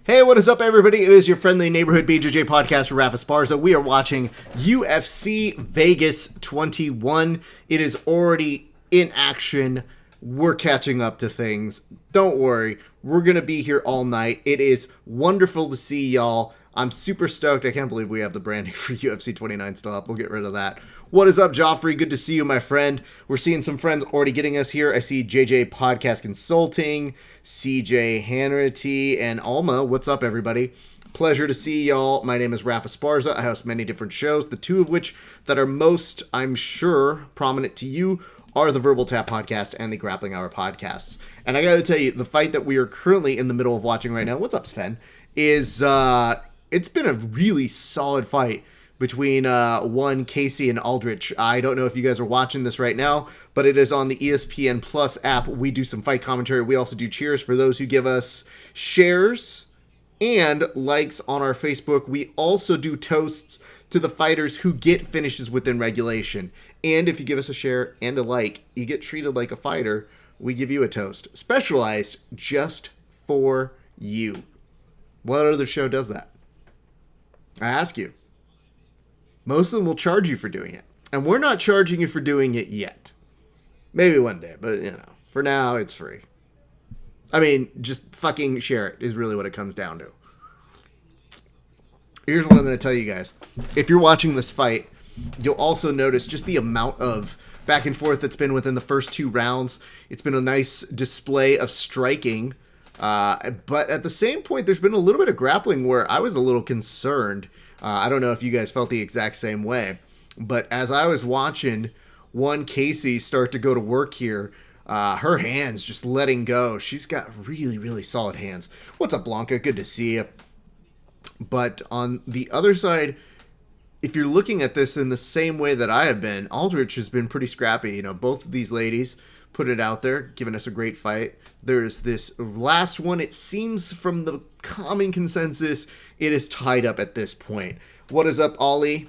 Hey, what is up, everybody? It is your friendly neighborhood BJJ podcast for Rafa Esparza. We are watching UFC Vegas 21. It is already in action. We're catching up to things. Don't worry. We're going to be here all night. It is wonderful to see y'all. I'm super stoked. I can't believe we have the branding for UFC 29 still up. We'll get rid of that. What is up, Joffrey? Good to see you, my friend. We're seeing some friends already getting us here. I see JJ Podcast Consulting, CJ Hannity, and Alma. What's up, everybody? Pleasure to see y'all. My name is Rafa Esparza. I host many different shows, the two of which that are most, I'm sure, prominent to you are the Verbal Tap Podcast and the Grappling Hour Podcasts. And I gotta tell you, the fight that we are currently in the middle of watching right now, what's up, Sven, is, it's been a really solid fight between one Casey and Aldrich. I don't know if you guys are watching this right now, but it is on the ESPN Plus app. We do some fight commentary. We also do cheers for those who give us shares and likes on our Facebook. We also do toasts to the fighters who get finishes within regulation. And if you give us a share and a like, you get treated like a fighter. We give you a toast, specialized just for you. What other show does that? I ask you. Most of them will charge you for doing it. And we're not charging you for doing it yet. Maybe one day, but for now it's free. I mean, just fucking share it is really what it comes down to. Here's what I'm going to tell you guys. If you're watching this fight, you'll also notice just the amount of back and forth that's been within the first two rounds. It's been a nice display of striking. But at the same point, there's been a little bit of grappling where I was a little concerned. I don't know if you guys felt the exact same way, but as I was watching one Casey start to go to work here, her hands just letting go. She's got really, really solid hands. What's up, Blanca? Good to see you. But on the other side, if you're looking at this in the same way that I have been, Aldrich has been pretty scrappy. Both of these ladies put it out there, giving us a great fight. There's this last one. It seems from the common consensus, it is tied up at this point. What is up, Ollie?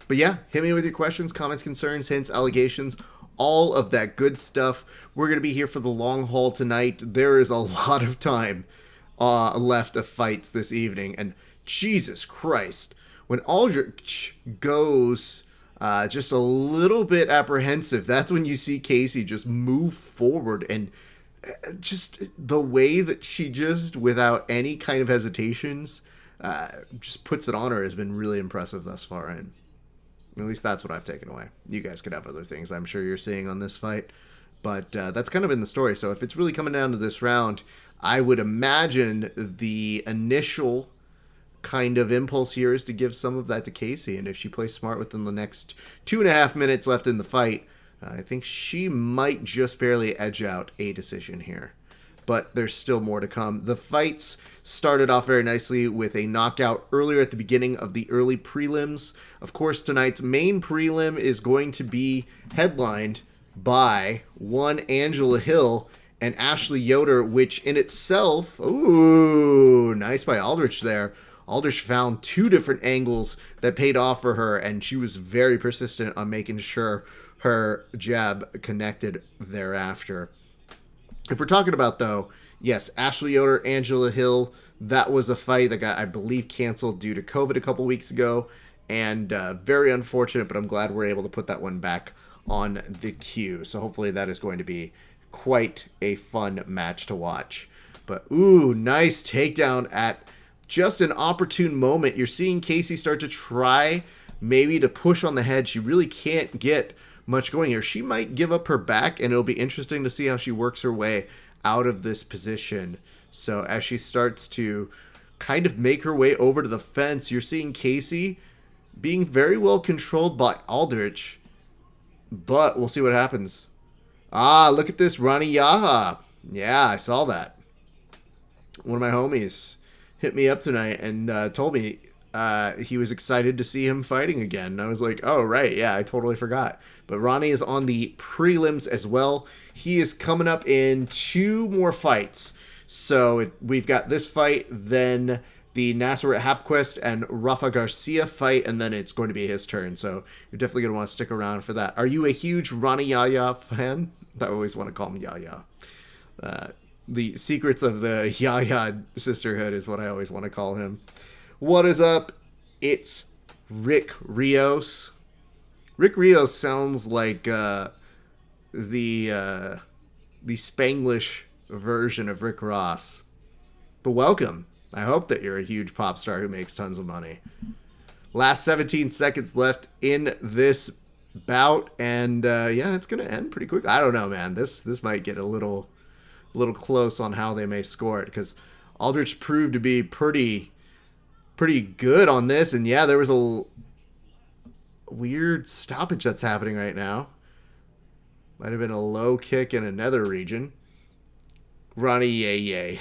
But yeah, hit me with your questions, comments, concerns, hints, allegations, all of that good stuff. We're going to be here for the long haul tonight. There is a lot of time left of fights this evening. And Jesus Christ, when Aldrich goes just a little bit apprehensive, that's when you see Casey just move forward, and just the way that she just, without any kind of hesitations, just puts it on her has been really impressive thus far. And at least that's what I've taken away. You guys could have other things I'm sure you're seeing on this fight, but that's kind of in the story. So if it's really coming down to this round, I would imagine the initial kind of impulse here is to give some of that to Casey, and if she plays smart within the next 2.5 minutes left in the fight, I think she might just barely edge out a decision here. But there's still more to come. The fights started off very nicely with a knockout earlier at the beginning of the early prelims. Of course, tonight's main prelim is going to be headlined by one Angela Hill and Ashley Yoder, which in itself, ooh, nice by Aldrich there. Aldrich found two different angles that paid off for her, and she was very persistent on making sure her jab connected thereafter. If we're talking about, though, yes, Ashley Yoder, Angela Hill, that was a fight that got, I believe, canceled due to COVID a couple weeks ago, and very unfortunate, but I'm glad we're able to put that one back on the queue. So hopefully that is going to be quite a fun match to watch. But, ooh, nice takedown at just an opportune moment. You're seeing Casey start to try maybe to push on the head. She really can't get much going here. She might give up her back, and it'll be interesting to see how she works her way out of this position. So as she starts to kind of make her way over to the fence, you're seeing Casey being very well controlled by Aldrich, but we'll see what happens. Ah, look at this, Ronnie Yaya. Yeah, I saw that. One of my homies hit me up tonight and told me he was excited to see him fighting again. And I was like, oh, right, yeah, I totally forgot. But Ronnie is on the prelims as well. He is coming up in 2 more fights. So we've got this fight, then the Nasser Hapquist and Rafa Garcia fight, and then it's going to be his turn. So you're definitely going to want to stick around for that. Are you a huge Ronnie Yaya fan? I always want to call him Yaya. The secrets of the Yaya sisterhood is what I always want to call him. What is up? It's Rick Rios. Rick Rios sounds like the the Spanglish version of Rick Ross. But welcome. I hope that you're a huge pop star who makes tons of money. Last 17 seconds left in this bout, and yeah, it's gonna end pretty quick. I don't know, man. This might get a little close on how they may score it, because Aldrich proved to be pretty good on this, and yeah, there was a weird stoppage that's happening right now. Might have been a low kick in another region. Ronnie Yaya.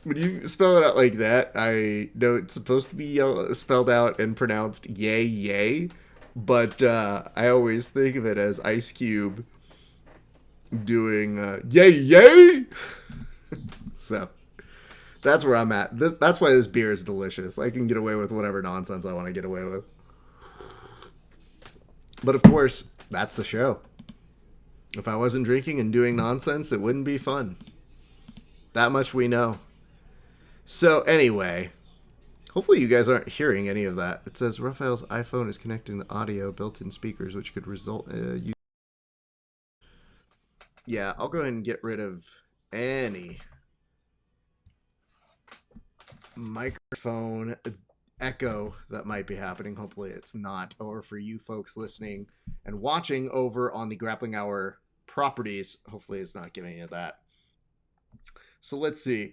When you spell it out like that, I know it's supposed to be spelled out and pronounced yay yay, but I always think of it as Ice Cube doing yay yay. So that's where I'm at. That's why this beer is delicious. I can get away with whatever nonsense I want to get away with. But of course, that's the show. If I wasn't drinking and doing nonsense, it wouldn't be fun. That much we know. So anyway, hopefully you guys aren't hearing any of that. It says Raphael's iPhone is connecting the audio built-in speakers, which could result in... Yeah, I'll go ahead and get rid of any microphone echo that might be happening. Hopefully it's not. Or for you folks listening and watching over on the Grappling Hour properties, hopefully it's not giving you that. So let's see.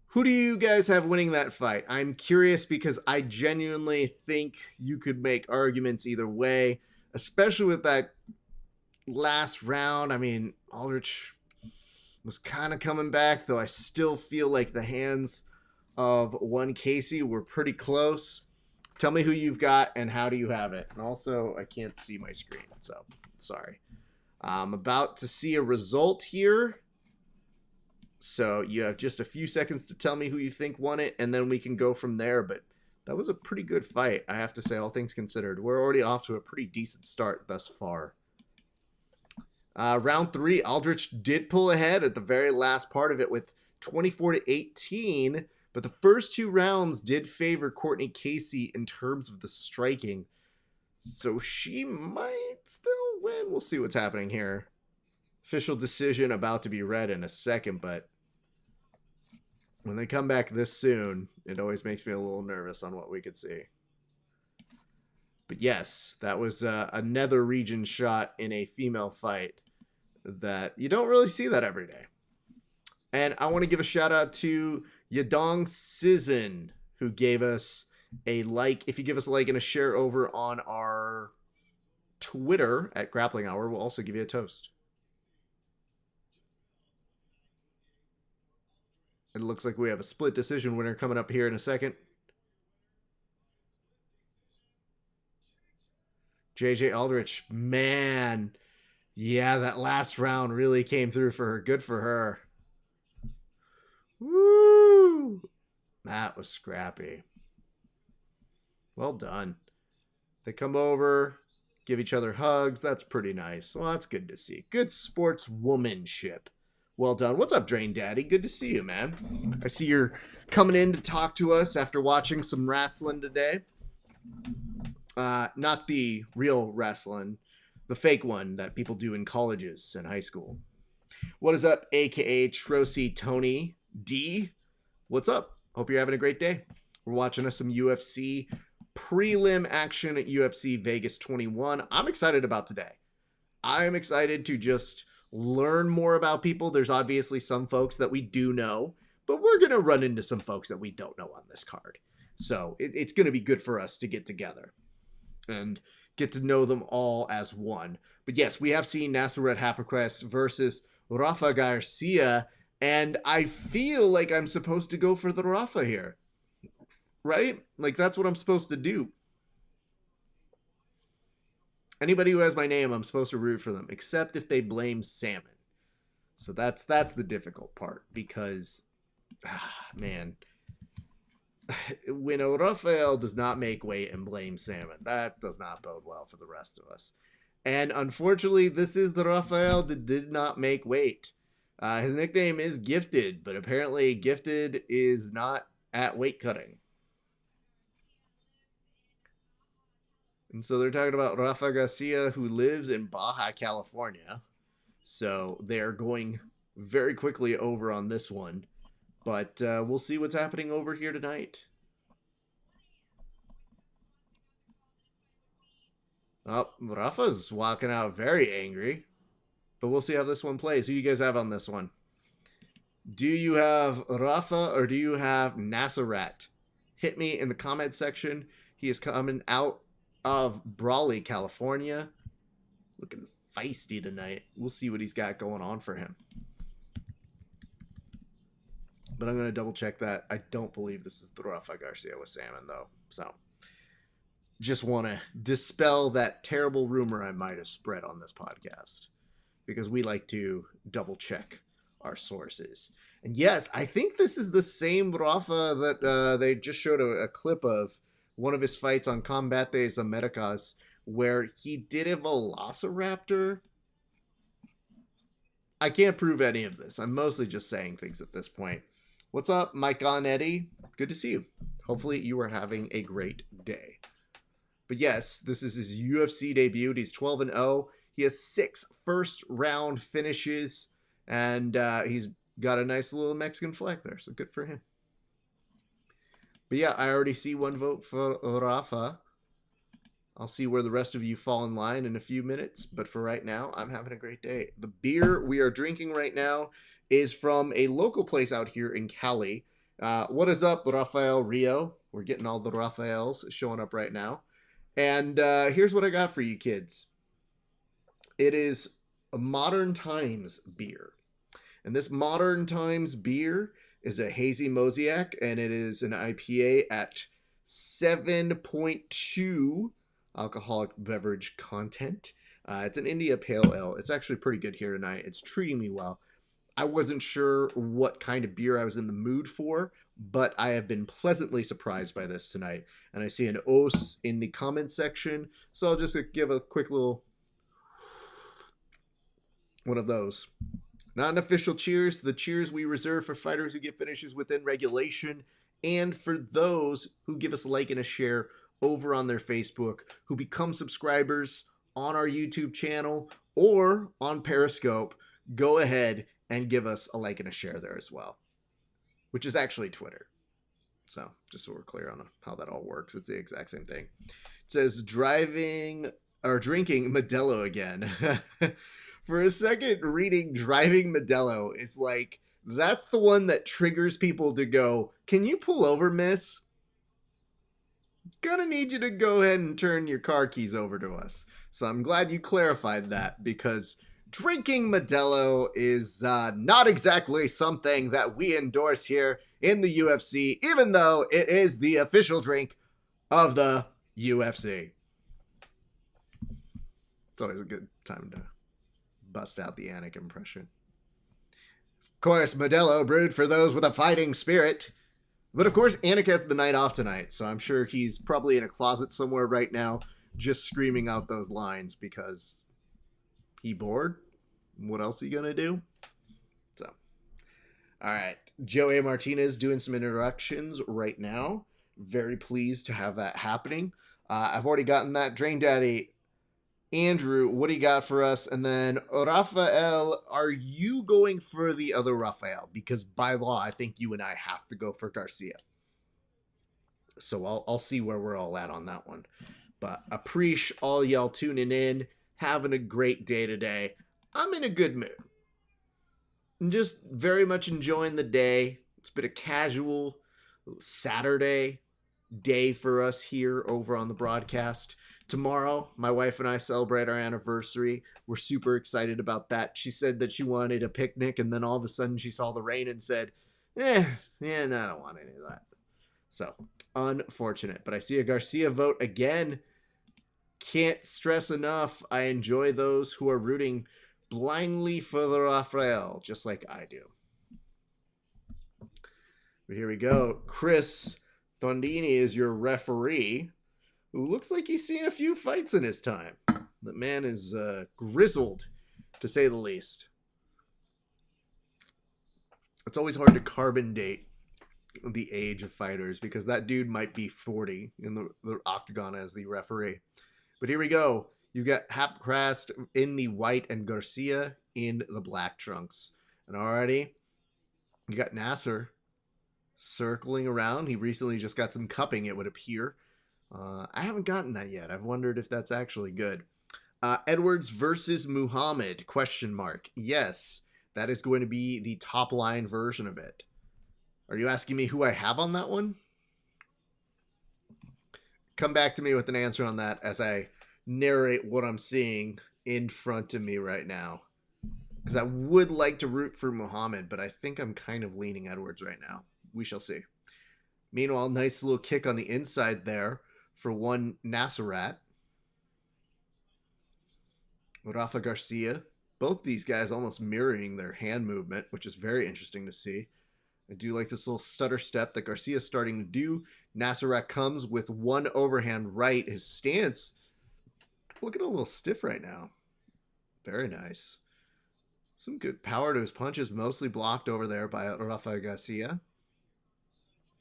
Who do you guys have winning that fight? I'm curious because I genuinely think you could make arguments either way, especially with that last round. I mean, Aldrich was kind of coming back, though I still feel like the hands of one Casey were pretty close. Tell me who you've got and how do you have it. And also, I can't see my screen, so sorry. I'm about to see a result here. So you have just a few seconds to tell me who you think won it, and then we can go from there. But that was a pretty good fight, I have to say, all things considered. We're already off to a pretty decent start thus far. Round 3, Aldrich did pull ahead at the very last part of it with 24-18, but the first 2 rounds did favor Courtney Casey in terms of the striking. So she might still win. We'll see what's happening here. Official decision about to be read in a second, but when they come back this soon, it always makes me a little nervous on what we could see. But yes, that was another region shot in a female fight that you don't really see that every day. And I want to give a shout out to Yadong Sizin, who gave us a like. If you give us a like and a share over on our Twitter at Grappling Hour, we'll also give you a toast. It looks like we have a split decision winner coming up here in a second. JJ Aldrich, man. Yeah, that last round really came through for her. Good for her. Woo! That was scrappy. Well done. They come over, give each other hugs. That's pretty nice. Well, that's good to see. Good sportswomanship. Well done. What's up, Drain Daddy? Good to see you, man. I see you're coming in to talk to us after watching some wrestling today. Not the real wrestling, the fake one that people do in colleges and high school. What is up, aka Trocy Tony D? What's up? Hope you're having a great day. We're watching us some UFC prelim action at UFC Vegas 21. I'm excited about today. I'm excited to just learn more about people. There's obviously some folks that we do know, but we're going to run into some folks that we don't know on this card. So it's going to be good for us to get together and get to know them all as one. But yes, we have seen Nasruet Happerquest versus Rafa Garcia, and I feel like I'm supposed to go for the Rafa here. Right? Like, that's what I'm supposed to do. Anybody who has my name, I'm supposed to root for them, except if they blame salmon. So that's the difficult part, because, man, when Rafael does not make weight and blame salmon, that does not bode well for the rest of us. And unfortunately, this is the Rafael that did not make weight. His nickname is Gifted, but apparently Gifted is not at weight cutting. And so they're talking about Rafa Garcia, who lives in Baja, California. So they're going very quickly over on this one. But we'll see what's happening over here tonight. Oh, Rafa's walking out very angry. But we'll see how this one plays. Who do you guys have on this one? Do you have Rafa or do you have Nasserat? Hit me in the comment section. He is coming out of Brawley, California. Looking feisty tonight. We'll see what he's got going on for him. But I'm going to double check that. I don't believe this is the Rafa Garcia with salmon, though. So, just want to dispel that terrible rumor I might have spread on this podcast. Because we like to double check our sources. And yes, I think this is the same Rafa that they just showed a clip of one of his fights on Combates Americas, where he did a velociraptor. I can't prove any of this. I'm mostly just saying things at this point. What's up, Mike on Eddie? Good to see you. Hopefully you are having a great day. But yes, this is his UFC debut. He's 12-0. He has 6 first-round finishes, and he's got a nice little Mexican flag there, so good for him. But yeah, I already see one vote for Rafa. I'll see where the rest of you fall in line in a few minutes, but for right now, I'm having a great day. The beer we are drinking right now is from a local place out here in Cali. What is up, Rafael Rio? We're getting all the Rafaels showing up right now. And here's what I got for you kids. It is a Modern Times beer. And this Modern Times beer is a Hazy Mosaic, and it is an IPA at 7.2 alcoholic beverage content. It's an India Pale Ale. It's actually pretty good here tonight. It's treating me well. I wasn't sure what kind of beer I was in the mood for, but I have been pleasantly surprised by this tonight. And I see an os in the comments section, so I'll just give a quick little one of those. Not an official cheers. The cheers we reserve for fighters who get finishes within regulation, and for those who give us a like and a share over on their Facebook, who become subscribers on our YouTube channel or on Periscope. Go ahead and give us a like and a share there as well, which is actually Twitter. So just so we're clear on how that all works, it's the exact same thing. It says drinking Modelo again. For a second, reading driving Modelo is like, that's the one that triggers people to go, can you pull over, miss? Gonna need you to go ahead and turn your car keys over to us. So I'm glad you clarified that, because drinking Modelo is not exactly something that we endorse here in the UFC, even though it is the official drink of the UFC. It's always a good time to bust out the Anik impression. Of course, Modelo brewed for those with a fighting spirit. But of course, Anik has the night off tonight, so I'm sure he's probably in a closet somewhere right now, just screaming out those lines because he bored. What else are you gonna do? So, all right, Joey Martinez doing some introductions right now. Very pleased to have that happening. I've already gotten that. Drain Daddy, Andrew, what do you got for us? And then Rafael, are you going for the other Rafael? Because by law, I think you and I have to go for Garcia. So I'll see where we're all at on that one. But appreciate all y'all tuning in, having a great day today. I'm in a good mood. I'm just very much enjoying the day. It's been a casual Saturday day for us here over on the broadcast. Tomorrow, my wife and I celebrate our anniversary. We're super excited about that. She said that she wanted a picnic, and then all of a sudden she saw the rain and said, no, I don't want any of that. So, unfortunate. But I see a Garcia vote again. Can't stress enough, I enjoy those who are rooting blindly for the Rafael, just like I do. But here we go. Chris Tondini is your referee, who looks like he's seen a few fights in his time. The man is grizzled, to say the least. It's always hard to carbon date the age of fighters because that dude might be 40 in the octagon as the referee. But here we go. You got Hapcrast in the white and Garcia in the black trunks. And already, you got Nasser circling around. He recently just got some cupping, it would appear. I haven't gotten that yet. I've wondered if that's actually good. Edwards versus Muhammad, question mark. Yes, that is going to be the top line version of it. Are you asking me who I have on that one? Come back to me with an answer on that as I narrate what I'm seeing in front of me right now. Because I would like to root for Muhammad, but I think I'm kind of leaning Edwards right now. We shall see. Meanwhile, nice little kick on the inside there for one Nasserat. Rafa Garcia. Both these guys almost mirroring their hand movement, which is very interesting to see. I do like this little stutter step that Garcia's starting to do. Nasserat comes with one overhand right. His stance looking a little stiff right now. Very nice. Some good power to his punches, mostly blocked over there by Rafa Garcia.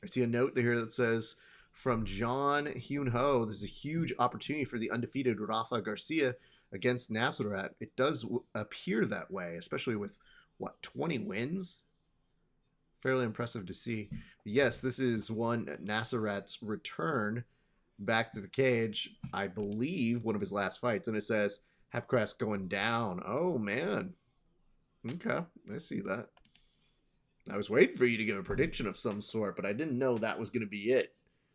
I see a note here that says, from John Hyun Ho, this is a huge opportunity for the undefeated Rafa Garcia against Nasserat. It does appear that way, especially with, what, 20 wins? Fairly impressive to see. Yes, this is one Nasserat's return back to the cage. I believe one of his last fights. And it says, Hapcrast going down. Oh, man. Okay, I see that. I was waiting for you to give a prediction of some sort, but I didn't know that was going to be it.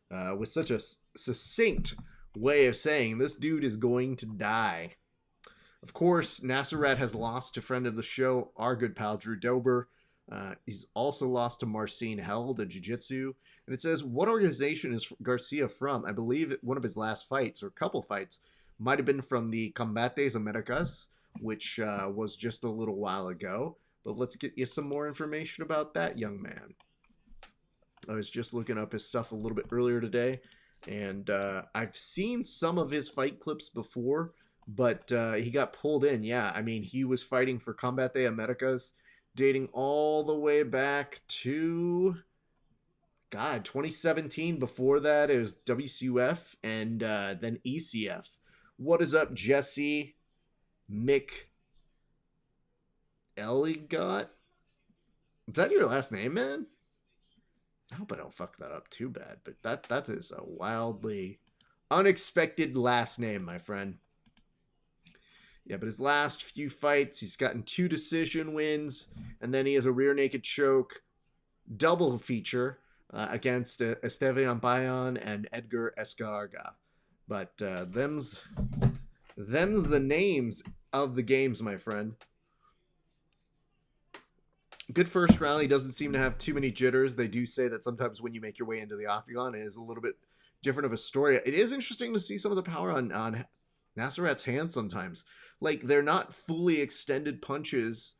With such a succinct way of saying, this dude is going to die. Of course, Nasserat has lost to friend of the show, our good pal Drew Dober. He's also lost to Marcin Held at Jiu-Jitsu. And it says, what organization is Garcia from? I believe one of his last fights, or couple fights, might have been from the Combates Americas, which was just a little while ago. But let's get you some more information about that young man. I was just looking up his stuff a little bit earlier today, and I've seen some of his fight clips before, but he got pulled in. Yeah, I mean, he was fighting for Combate Americas, dating all the way back to, God, 2017. Before that, it was WCUF and then ECF. What is up, Jesse McElligott? Is that your last name, man? I hope I don't fuck that up too bad, but that is a wildly unexpected last name, my friend. Yeah, but his last few fights, he's gotten 2 decision wins, and then he has a rear naked choke double feature against Esteban Bayon and Edgar Escarga. But them's the names of the games, my friend. Good first rally, doesn't seem to have too many jitters. They do say that sometimes when you make your way into the octagon, it is a little bit different of a story. It is interesting to see some of the power on Nasserat's hands sometimes. Like, they're not fully extended punches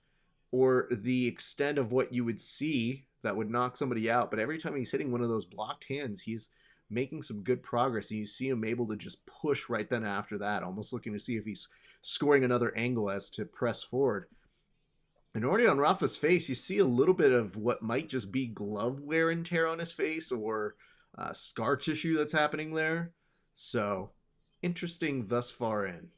or the extent of what you would see that would knock somebody out. But every time he's hitting one of those blocked hands, he's making some good progress. And you see him able to just push right then after that, almost looking to see if he's scoring another angle as to press forward. And already on Rafa's face, you see a little bit of what might just be glove wear and tear on his face or scar tissue that's happening there. So, interesting thus far in.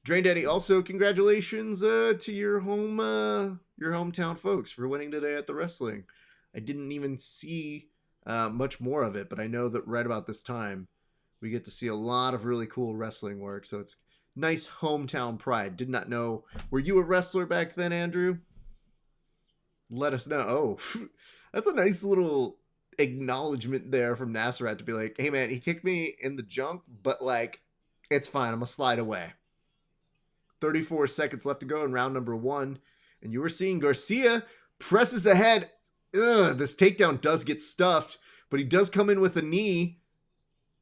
Drain Daddy, also congratulations to your hometown folks for winning today at the wrestling. I didn't even see much more of it, but I know that right about this time, we get to see a lot of really cool wrestling work. So it's nice hometown pride. Did not know. Were you a wrestler back then, Andrew? Let us know. Oh, that's a nice little acknowledgement there from Nasserat to be like, hey man, he kicked me in the junk, but like, it's fine. I'm gonna slide away. 34 seconds left to go in round number 1. And you were seeing Garcia presses ahead. This takedown does get stuffed, but he does come in with a knee.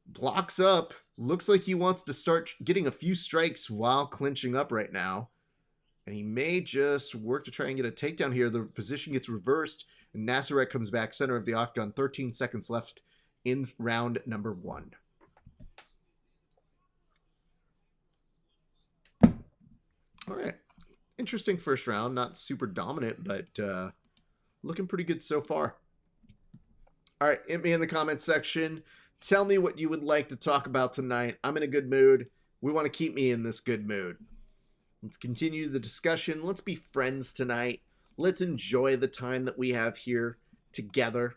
Blocks up. Looks like he wants to start getting a few strikes while clinching up right now. And he may just work to try and get a takedown here. The position gets reversed, and Nasserat comes back center of the octagon. 13 seconds left in round number 1. All right. Interesting first round. Not super dominant, but looking pretty good so far. All right. Hit me in the comments section. Tell me what you would like to talk about tonight. I'm in a good mood. We want to keep me in this good mood. Let's continue the discussion. Let's be friends tonight. Let's enjoy the time that we have here together.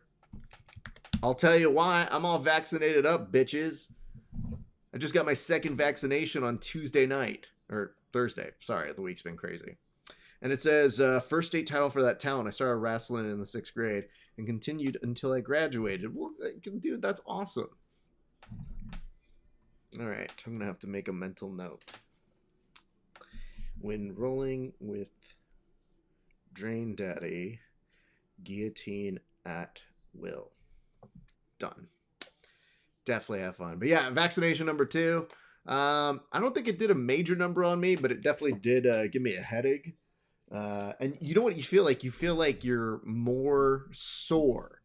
I'll tell you why. I'm all vaccinated up, bitches. I just got my second vaccination on Tuesday night. Or Thursday. Sorry, the week's been crazy. And it says, first state title for that town. I started wrestling in the 6th grade and continued until I graduated. Well, dude, that's awesome. All right, I'm going to have to make a mental note. When rolling with Drain Daddy, guillotine at will. Done. Definitely have fun. But yeah, vaccination number 2. I don't think it did a major number on me, but it definitely did give me a headache. And you know what you feel like? You feel like you're more sore.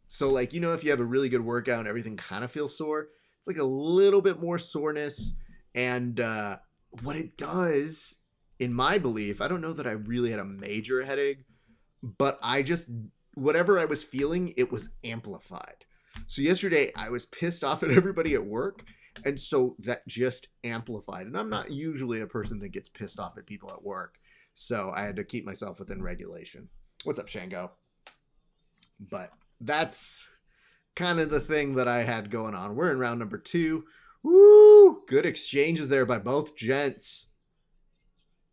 So like, you know, if you have a really good workout and everything kind of feels sore, it's like a little bit more soreness. And what it does, in my belief, I don't know that I really had a major headache, but whatever I was feeling, it was amplified. So yesterday I was pissed off at everybody at work. And so that just amplified. And I'm not usually a person that gets pissed off at people at work. So I had to keep myself within regulation. What's up, Shango? But that's kind of the thing that I had going on. We're in round number 2. Woo! Good exchanges there by both gents.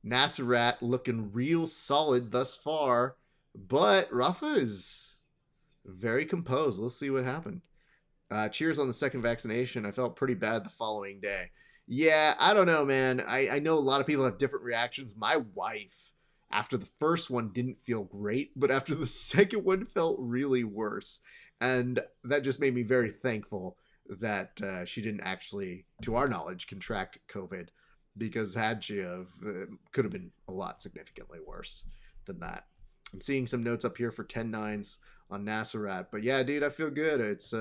Nasserat looking real solid thus far. But Rafa is very composed. Let's see what happened. Cheers on the second vaccination. I felt pretty bad the following day. Yeah, I don't know, man. I know a lot of people have different reactions. My wife, after the first one, didn't feel great, but after the second one, felt really worse. And that just made me very thankful that she didn't actually, to our knowledge, contract COVID, because had she have, could have been a lot significantly worse than that. I'm seeing some notes up here for 10-9s on Nasserat. But yeah, dude, I feel good. It's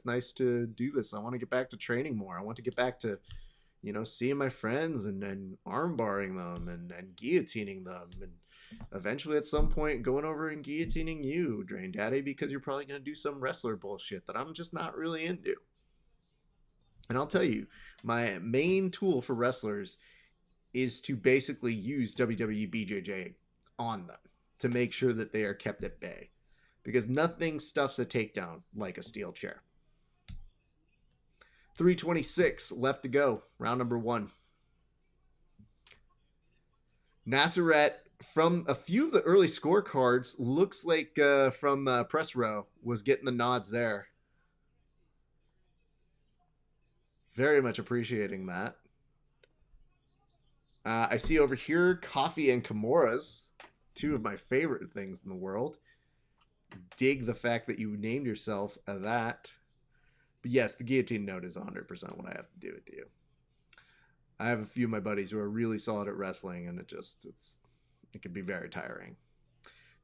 nice to do this. I want to get back to training more. I want to get back to, you know, seeing my friends and arm barring them and guillotining them. And eventually at some point going over and guillotining you, Drain Daddy, because you're probably going to do some wrestler bullshit that I'm just not really into. And I'll tell you, my main tool for wrestlers is to basically use WWE BJJ on them to make sure that they are kept at bay. Because nothing stuffs a takedown like a steel chair. 3:26 left to go. Round number 1. Nasserat, from a few of the early scorecards, looks like from press row was getting the nods there. Very much appreciating that. I see over here coffee and Kimuras, 2 of my favorite things in the world. Dig the fact that you named yourself that. But yes, the guillotine note is 100% what I have to do with you. I have a few of my buddies who are really solid at wrestling, and it can be very tiring.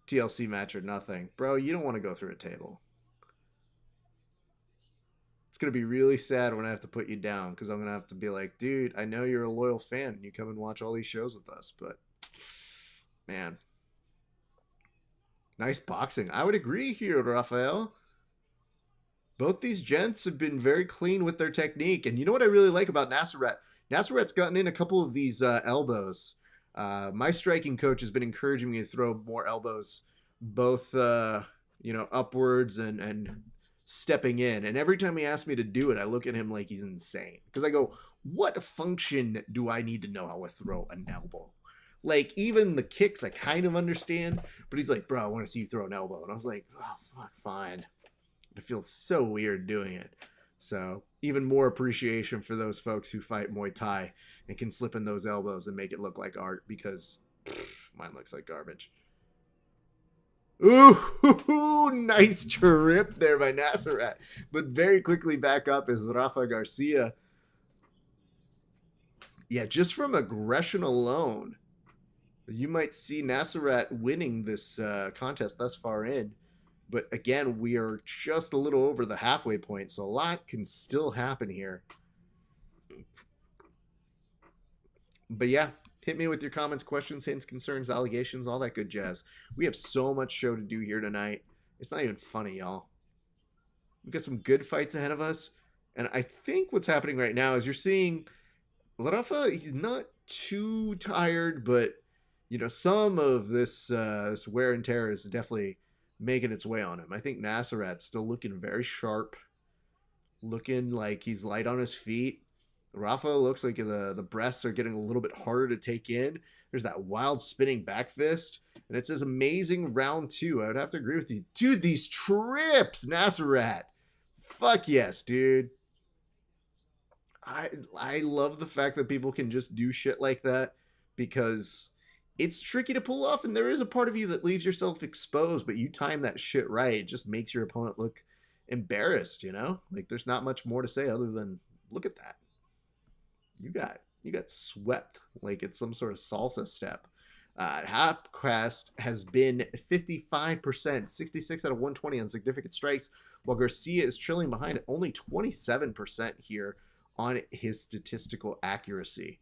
TLC match or nothing. Bro, you don't want to go through a table. It's going to be really sad when I have to put you down, because I'm going to have to be like, dude, I know you're a loyal fan and you come and watch all these shows with us, but man. Nice boxing. I would agree here, Rafael. Both these gents have been very clean with their technique. And you know what I really like about Nasserat? Nasserat's gotten in a couple of these elbows. My striking coach has been encouraging me to throw more elbows, both upwards and stepping in. And every time he asks me to do it, I look at him like he's insane. Because I go, what function do I need to know how to throw an elbow? Like, even the kicks I kind of understand, but he's like, bro, I want to see you throw an elbow. And I was like, oh, fuck, fine. It feels so weird doing it. So, even more appreciation for those folks who fight Muay Thai and can slip in those elbows and make it look like art, because mine looks like garbage. Ooh, nice trip there by Nasserat. But very quickly back up is Rafa Garcia. Yeah, just from aggression alone, you might see Nasserat winning this contest thus far in. But again, we are just a little over the halfway point, so a lot can still happen here. But yeah, Hit me with your comments, questions, hints, concerns, allegations, all that good jazz. We have so much show to do here tonight. It's not even funny, y'all. We've got some good fights ahead of us. And I think what's happening right now is you're seeing Rafa, he's not too tired, but some of this wear and tear is definitely making its way on him. I think Nasserat's still looking very sharp, looking like he's light on his feet. Rafa looks like the breaths are getting a little bit harder to take in. There's that wild spinning back fist, and it says amazing round 2. I would have to agree with you. Dude, these trips, Nasserat. Fuck yes, dude. I love the fact that people can just do shit like that because it's tricky to pull off, and there is a part of you that leaves yourself exposed, but you time that shit right. It just makes your opponent look embarrassed, Like there's not much more to say other than look at that. You got swept like it's some sort of salsa step. Hapcrest has been 55%, 66 out of 120 on significant strikes, while Garcia is trailing behind at only 27% here on his statistical accuracy.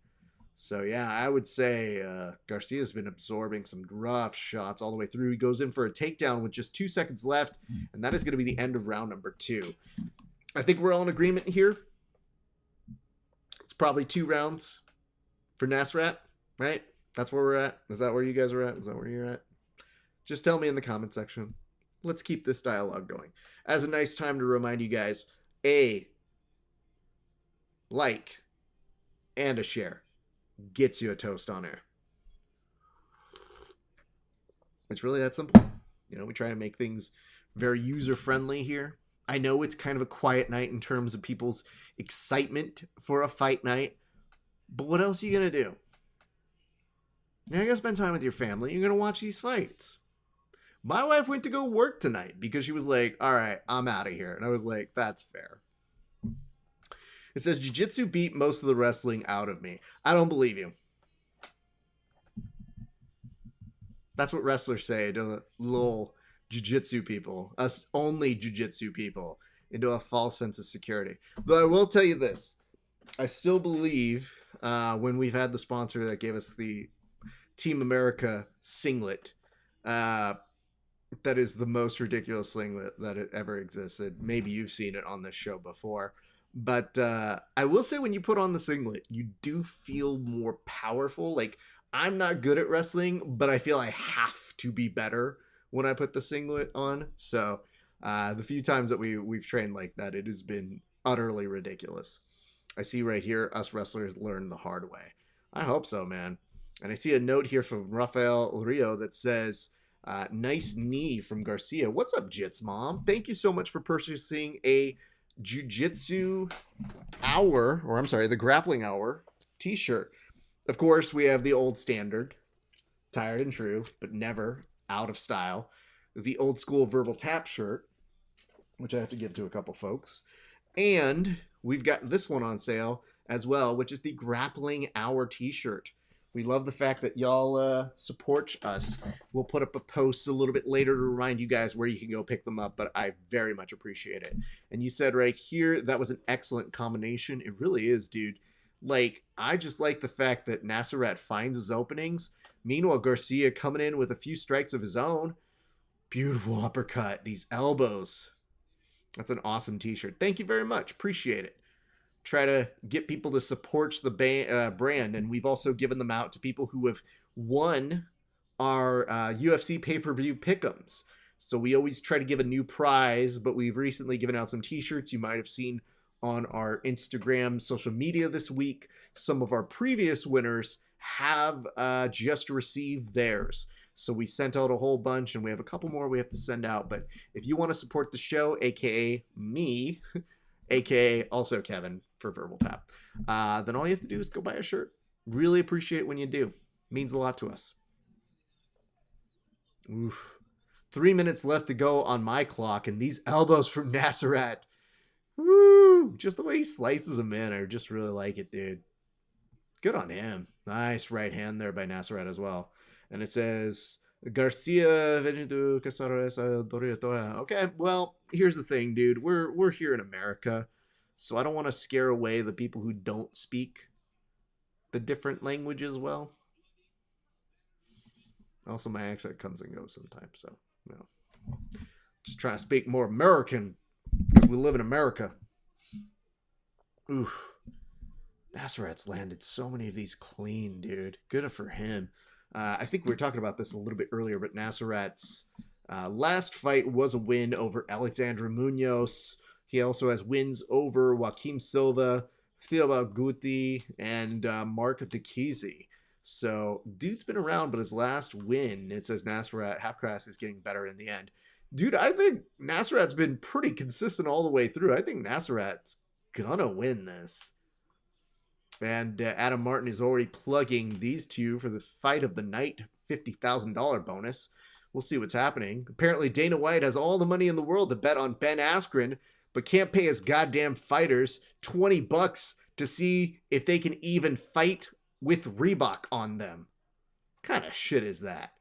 So yeah, I would say Garcia's been absorbing some rough shots all the way through. He goes in for a takedown with just 2 seconds left, and that is going to be the end of round number 2. I think we're all in agreement here. It's probably 2 rounds for Nasserat, right? That's where we're at. Is that where you guys are at? Is that where you're at? Just tell me in the comment section. Let's keep this dialogue going. As a nice time to remind you guys, a like and a share gets you a toast on air. It's really that simple. We try to make things very user-friendly here. I know it's kind of a quiet night in terms of people's excitement for a fight night, but what else are you going to do? You're going to spend time with your family. You're going to watch these fights. My wife went to go work tonight because she was like, all right, I'm out of here. And I was like, that's fair. It says, jiu-jitsu beat most of the wrestling out of me. I don't believe you. That's what wrestlers say to the little jiu-jitsu people, us only jiu-jitsu people, into a false sense of security. Though I will tell you this. I still believe when we've had the sponsor that gave us the Team America singlet, that is the most ridiculous singlet that it ever existed. Maybe you've seen it on this show before. But I will say when you put on the singlet, you do feel more powerful. Like, I'm not good at wrestling, but I feel I have to be better when I put the singlet on. So the few times that we've trained like that, it has been utterly ridiculous. I see right here, us wrestlers learn the hard way. I hope so, man. And I see a note here from Rafael Rio that says, nice knee from Garcia. What's up, Jits Mom? Thank you so much for purchasing a Jiu-Jitsu Hour, or I'm sorry, the Grappling Hour t-shirt. Of course, we have the old standard, tired and true, but never out of style. The old school verbal tap shirt, which I have to give to a couple folks. And we've got this one on sale as well, which is the Grappling Hour t-shirt. We love the fact that y'all support us. We'll put up a post a little bit later to remind you guys where you can go pick them up, but I very much appreciate it. And you said right here, that was an excellent combination. It really is, dude. Like, I just like the fact that Nasserat finds his openings. Meanwhile, Garcia coming in with a few strikes of his own. Beautiful uppercut. These elbows. That's an awesome t-shirt. Thank you very much. Appreciate it. Try to get people to support the brand, and we've also given them out to people who have won our UFC pay-per-view pick'ems. So we always try to give a new prize, but we've recently given out some t-shirts you might have seen on our Instagram social media this week. Some of our previous winners have just received theirs. So we sent out a whole bunch, and we have a couple more we have to send out. But if you want to support the show, aka me, aka also Kevin for Verbal Tap, then all you have to do is go buy a shirt. Really appreciate it when you do. Means a lot to us. Oof. 3 minutes left to go on my clock, and these elbows from Nasserat. Woo! Just the way he slices them in, I just really like it, dude. Good on him. Nice right hand there by Nasserat as well. And it says, Garcia, okay, well, here's the thing, dude. We're here in America, so I don't want to scare away the people who don't speak the different languages well. Also, my accent comes and goes sometimes, so no. Just trying to speak more American because we live in America. Oof. Nasserat's landed so many of these clean, dude. Good for him. I think we were talking about this a little bit earlier, but Nasserat's last fight was a win over Alexandre Munoz. He also has wins over Joaquim Silva, Theobald Guti, and Mark Dikizi. So, dude's been around, but his last win, it says Nasserat Hapcras is getting better in the end. Dude, I think Nasserat's been pretty consistent all the way through. I think Nasserat's gonna win this. And Adam Martin is already plugging these two for the fight of the night, $50,000 bonus. We'll see what's happening. Apparently, Dana White has all the money in the world to bet on Ben Askren, but can't pay his goddamn fighters $20 to see if they can even fight with Reebok on them. What kind of shit is that?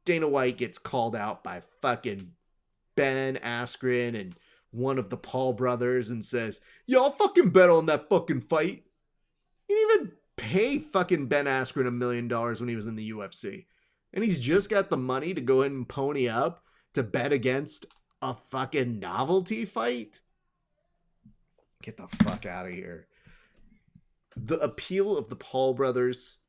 Dana White gets called out by fucking Ben Askren and one of the Paul brothers and says, y'all fucking bet on that fucking fight. He didn't even pay fucking Ben Askren $1 million when he was in the UFC. And he's just got the money to go ahead and pony up to bet against a fucking novelty fight? Get the fuck out of here. The appeal of the Paul brothers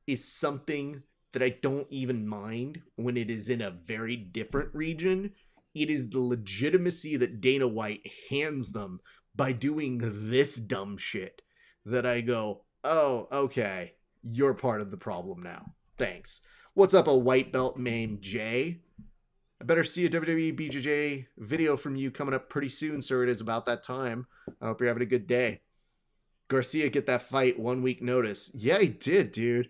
is something that I don't even mind when it is in a very different region. It is the legitimacy that Dana White hands them by doing this dumb shit that I go, oh, okay, you're part of the problem now. Thanks. What's up, a white belt named Jay? I better see a WWE BJJ video from you coming up pretty soon, sir. It is about that time. I hope you're having a good day. Garcia get that fight 1 week notice. Yeah, he did, dude.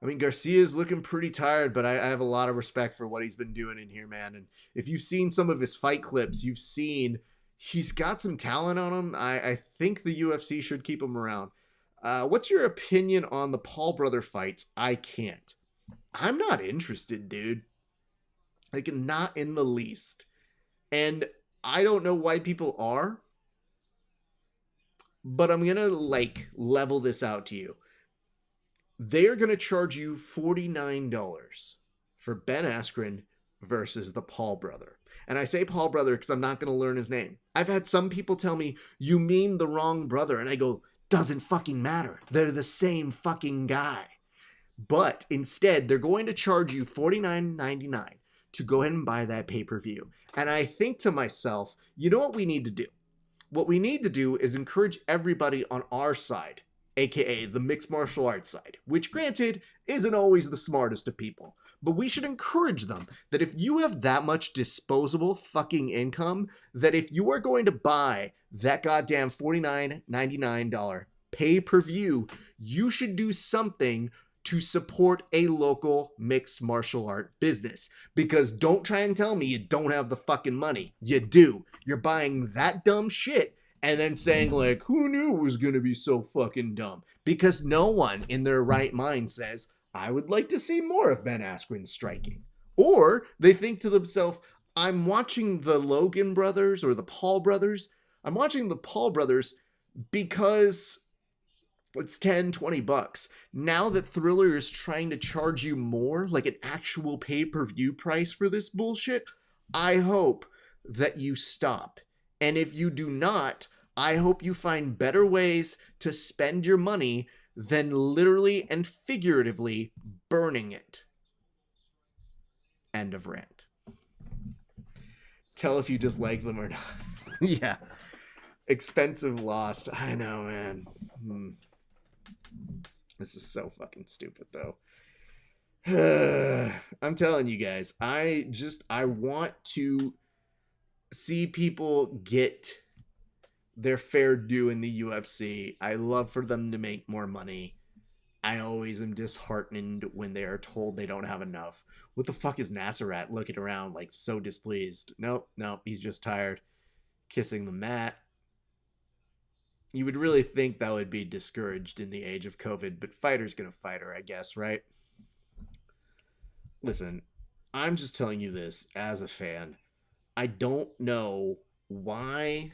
I mean, Garcia's looking pretty tired, but I have a lot of respect for what he's been doing in here, man. And if you've seen some of his fight clips, you've seen he's got some talent on him. I think the UFC should keep him around. What's your opinion on the Paul brother fights? I can't. I'm not interested, dude. Like, not in the least. And I don't know why people are. But I'm going to, like, level this out to you. They're going to charge you $49 for Ben Askren versus the Paul brother. And I say Paul brother because I'm not going to learn his name. I've had some people tell me, you mean the wrong brother. And I go, doesn't fucking matter. They're the same fucking guy. But instead, they're going to charge you $49.99 to go ahead and buy that pay-per-view. And I think to myself, you know what we need to do? What we need to do is encourage everybody on our side, aka the mixed martial arts side, which granted isn't always the smartest of people, but we should encourage them that if you have that much disposable fucking income, that if you are going to buy that goddamn $49.99 pay-per-view, you should do something to support a local mixed martial art business. Because don't try and tell me you don't have the fucking money. You do. You're buying that dumb shit and then saying, like, who knew it was going to be so fucking dumb? Because no one in their right mind says, I would like to see more of Ben Askren striking. Or they think to themselves, I'm watching the Logan brothers or the Paul brothers. I'm watching the Paul brothers because it's $10, $20. Now that Thriller is trying to charge you more, like an actual pay-per-view price for this bullshit, I hope that you stop. And if you do not, I hope you find better ways to spend your money than literally and figuratively burning it. End of rant. Tell if you dislike them or not. Yeah. Expensive lost. I know, man. This is so fucking stupid, though. I'm telling you guys, I want to see people get their fair due in the UFC. I love for them to make more money. I always am disheartened when they are told they don't have enough. What the fuck is Nasserat looking around like so displeased? Nope, he's just tired. Kissing the mat. You would really think that would be discouraged in the age of COVID, but fighter's gonna fight her, I guess, right? Listen, I'm just telling you this as a fan. I don't know why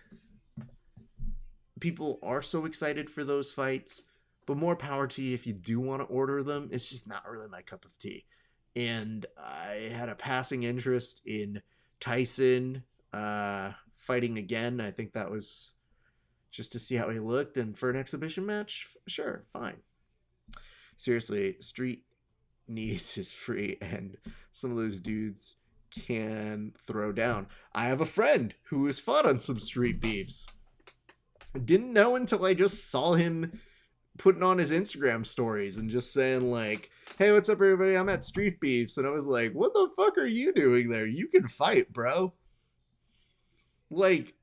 people are so excited for those fights, but more power to you if you do want to order them. It's just not really my cup of tea. and I had a passing interest in Tyson fighting again. I think that was just to see how he looked, and for an exhibition match, sure, fine. Seriously, Street needs is free, and some of those dudes can throw down. I have a friend who has fought on some street beefs. Didn't know until I just saw him putting on his Instagram stories and just saying like, hey, what's up everybody, I'm at street beefs. And I was like, what the fuck are you doing there? You can fight, bro. Like,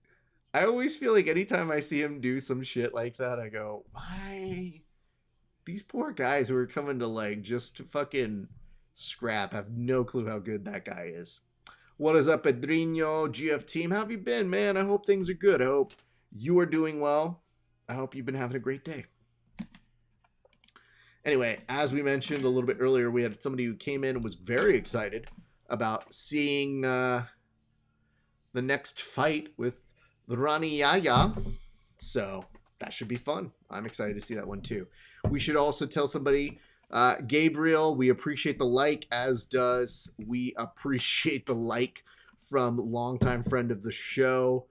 I always feel like anytime I see him do some shit like that, I go, why? These poor guys who are coming to like just fucking scrap have no clue how good that guy is. What is up, Pedrinho, GF team? How have you been, man? I hope things are good. I hope you are doing well. I hope you've been having a great day. Anyway, as we mentioned a little bit earlier, we had somebody who came in and was very excited about seeing the next fight with Ronnie Yaya. So that should be fun. I'm excited to see that one too. We should also tell somebody, Gabriel, we appreciate the like, as does we appreciate the like from longtime friend of the show,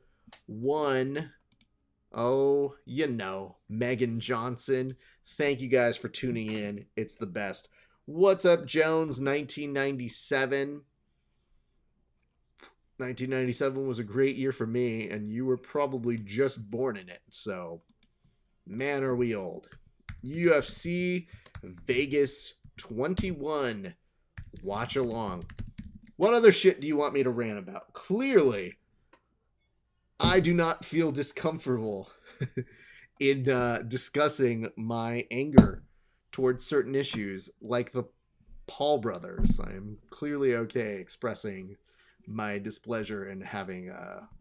Megan Johnson. Thank you guys for tuning in. It's the best. What's up, Jones? 1997. 1997 was a great year for me, and you were probably just born in it. So, man, are we old. UFC Vegas 21. Watch along. What other shit do you want me to rant about? Clearly, I do not feel discomfortable in discussing my anger towards certain issues like the Paul brothers. I am clearly okay expressing my displeasure in having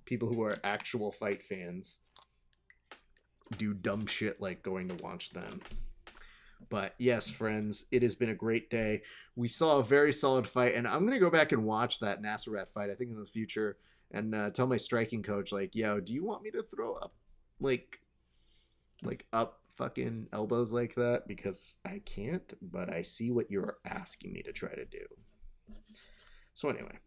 people who are actual fight fans do dumb shit like going to watch them. But yes, friends, it has been a great day. We saw a very solid fight, and I'm going to go back and watch that Nasserat fight, I think, in the future, and tell my striking coach, like, yo, do you want me to throw up, like up fucking elbows like that? Because I can't, but I see what you're asking me to try to do. So anyway,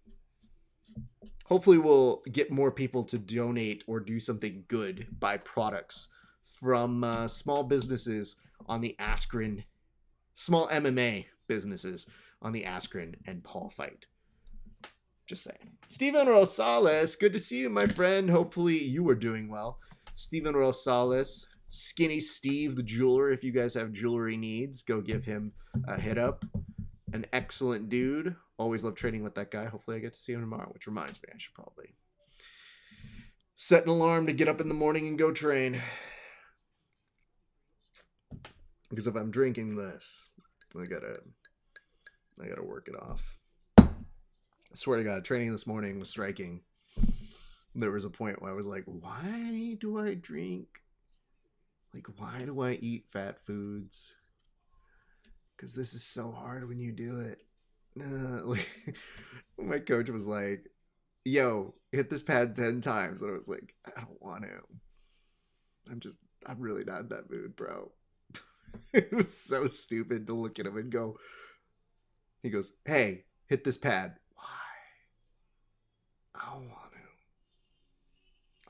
hopefully we'll get more people to donate or do something good, buy products from small businesses on the Askren, small MMA businesses on the Askren and Paul fight. Just saying. Steven Rosales, good to see you, my friend. Hopefully you are doing well. Steven Rosales, Skinny Steve, the jeweler. If you guys have jewelry needs, go give him a hit up. An excellent dude. Always love trading with that guy. Hopefully I get to see him tomorrow, which reminds me, I should probably set an alarm to get up in the morning and go train. Because if I'm drinking this, I gotta work it off. I swear to God, training this morning was striking. There was a point where I was like, why do I drink? Like, why do I eat fat foods? Because this is so hard when you do it. My coach was like, yo, hit this pad 10 times. And I was like, I don't want to. I'm really not in that mood, bro. It was so stupid to look at him and go, he goes, hey, hit this pad. Why? I don't want to.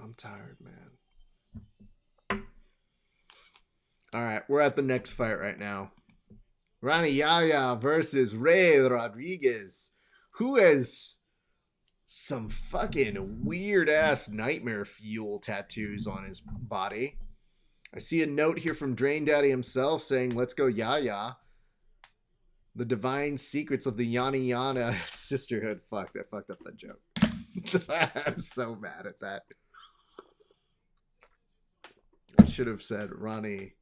I'm tired, man. All right, we're at the next fight right now. Ronnie Yaya versus Rey Rodriguez, who has some fucking weird-ass nightmare fuel tattoos on his body. I see a note here from Drain Daddy himself saying, let's go Yaya. The divine secrets of the Yana Yana sisterhood. Fuck, I fucked up that joke. I'm so mad at that. I should have said Ronnie,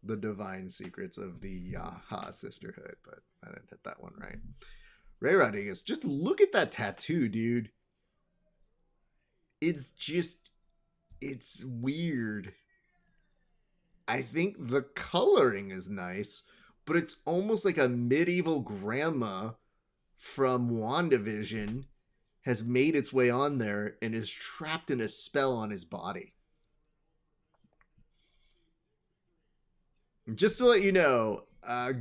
the divine secrets of the Yaha sisterhood, but I didn't hit that one right. Rey Rodriguez, just look at that tattoo, dude. It's weird. I think the coloring is nice, but it's almost like a medieval grandma from WandaVision has made its way on there and is trapped in a spell on his body. Just to let you know,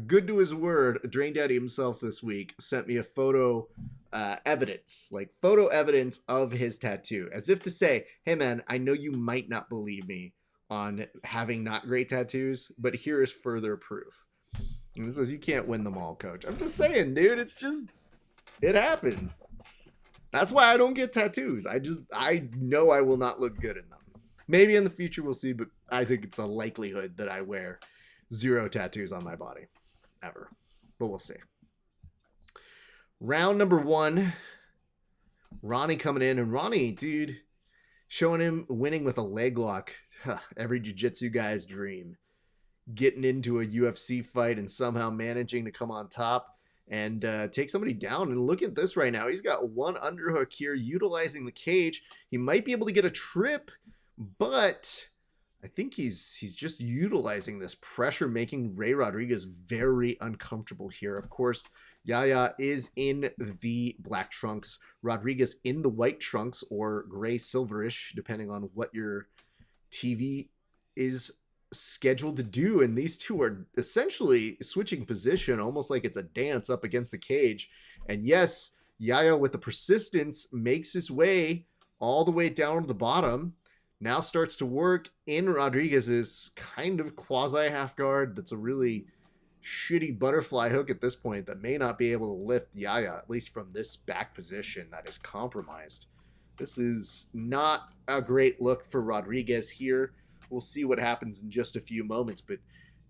good to his word, Drain Daddy himself this week sent me a photo evidence of his tattoo, as if to say, hey man, I know you might not believe me on having not great tattoos, but here is further proof. And it says, you can't win them all, coach. I'm just saying, dude, it happens. That's why I don't get tattoos. I know I will not look good in them. Maybe in the future we'll see, but I think it's a likelihood that I wear 0 tattoos on my body. Ever. But we'll see. Round number 1. Ronnie coming in. And Ronnie, dude, showing him winning with a leg lock. Every jiu-jitsu guy's dream. Getting into a UFC fight and somehow managing to come on top and take somebody down. And look at this right now. He's got one underhook here utilizing the cage. He might be able to get a trip, but I think he's just utilizing this pressure, making Rey Rodriguez very uncomfortable here. Of course, Yaya is in the black trunks, Rodriguez in the white trunks or gray silverish, depending on what your TV is scheduled to do. And these two are essentially switching position, almost like it's a dance up against the cage. And yes, Yaya with the persistence makes his way all the way down to the bottom. Now starts to work in Rodriguez's kind of quasi half guard. That's a really shitty butterfly hook at this point that may not be able to lift Yaya, at least from this back position that is compromised. This is not a great look for Rodriguez here. We'll see what happens in just a few moments, but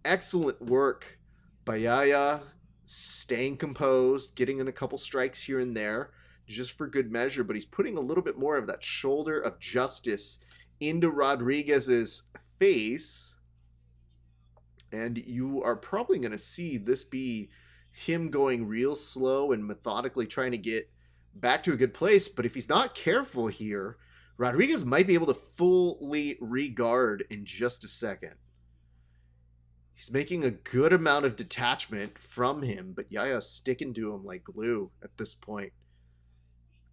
excellent work by Yaya, staying composed, getting in a couple strikes here and there, just for good measure, but he's putting a little bit more of that shoulder of justice into Rodriguez's face, and you are probably going to see this be him going real slow and methodically trying to get back to a good place. But if he's not careful here, Rodriguez might be able to fully re-guard in just a second. He's making a good amount of detachment from him, but Yaya's sticking to him like glue at this point.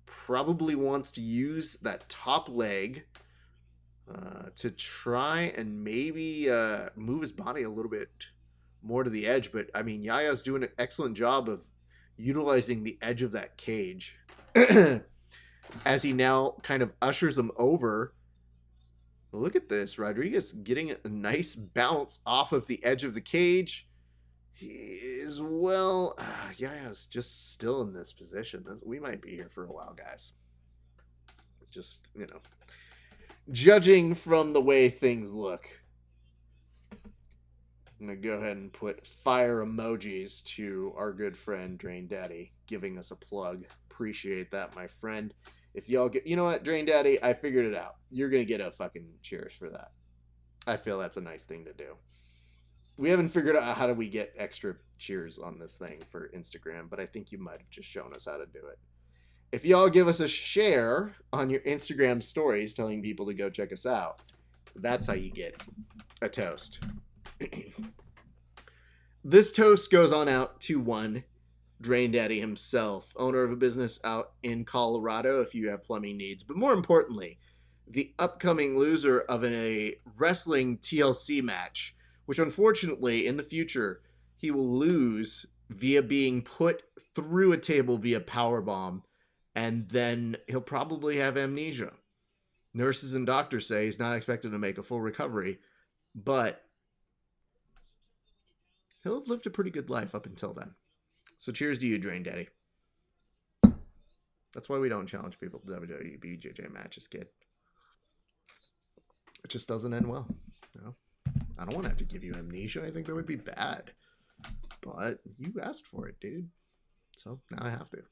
Probably wants to use that top leg to try and maybe move his body a little bit more to the edge. But, I mean, Yaya's doing an excellent job of utilizing the edge of that cage as he now kind of ushers him over. Look at this. Rodriguez getting a nice bounce off of the edge of the cage. He is, well, Yaya's just still in this position. We might be here for a while, guys. Just, you know, judging from the way things look. I'm going to go ahead and put fire emojis to our good friend Drain Daddy giving us a plug. Appreciate that, my friend. If y'all get, you know what, Drain Daddy, I figured it out. You're going to get a fucking cheers for that. I feel that's a nice thing to do. We haven't figured out how do we get extra cheers on this thing for Instagram, but I think you might have just shown us how to do it. If y'all give us a share on your Instagram stories telling people to go check us out, that's how you get a toast. This toast goes on out to one Drain Daddy himself, owner of a business out in Colorado if you have plumbing needs. But more importantly, the upcoming loser of a wrestling TLC match, which unfortunately in the future he will lose via being put through a table via powerbomb, and then he'll probably have amnesia. Nurses and doctors say he's not expected to make a full recovery, but he'll have lived a pretty good life up until then. So cheers to you, Drain Daddy. That's why we don't challenge people to WWE BJJ matches, kid. It just doesn't end well. You know? I don't want to have to give you amnesia. I think that would be bad. But you asked for it, dude. So now I have to.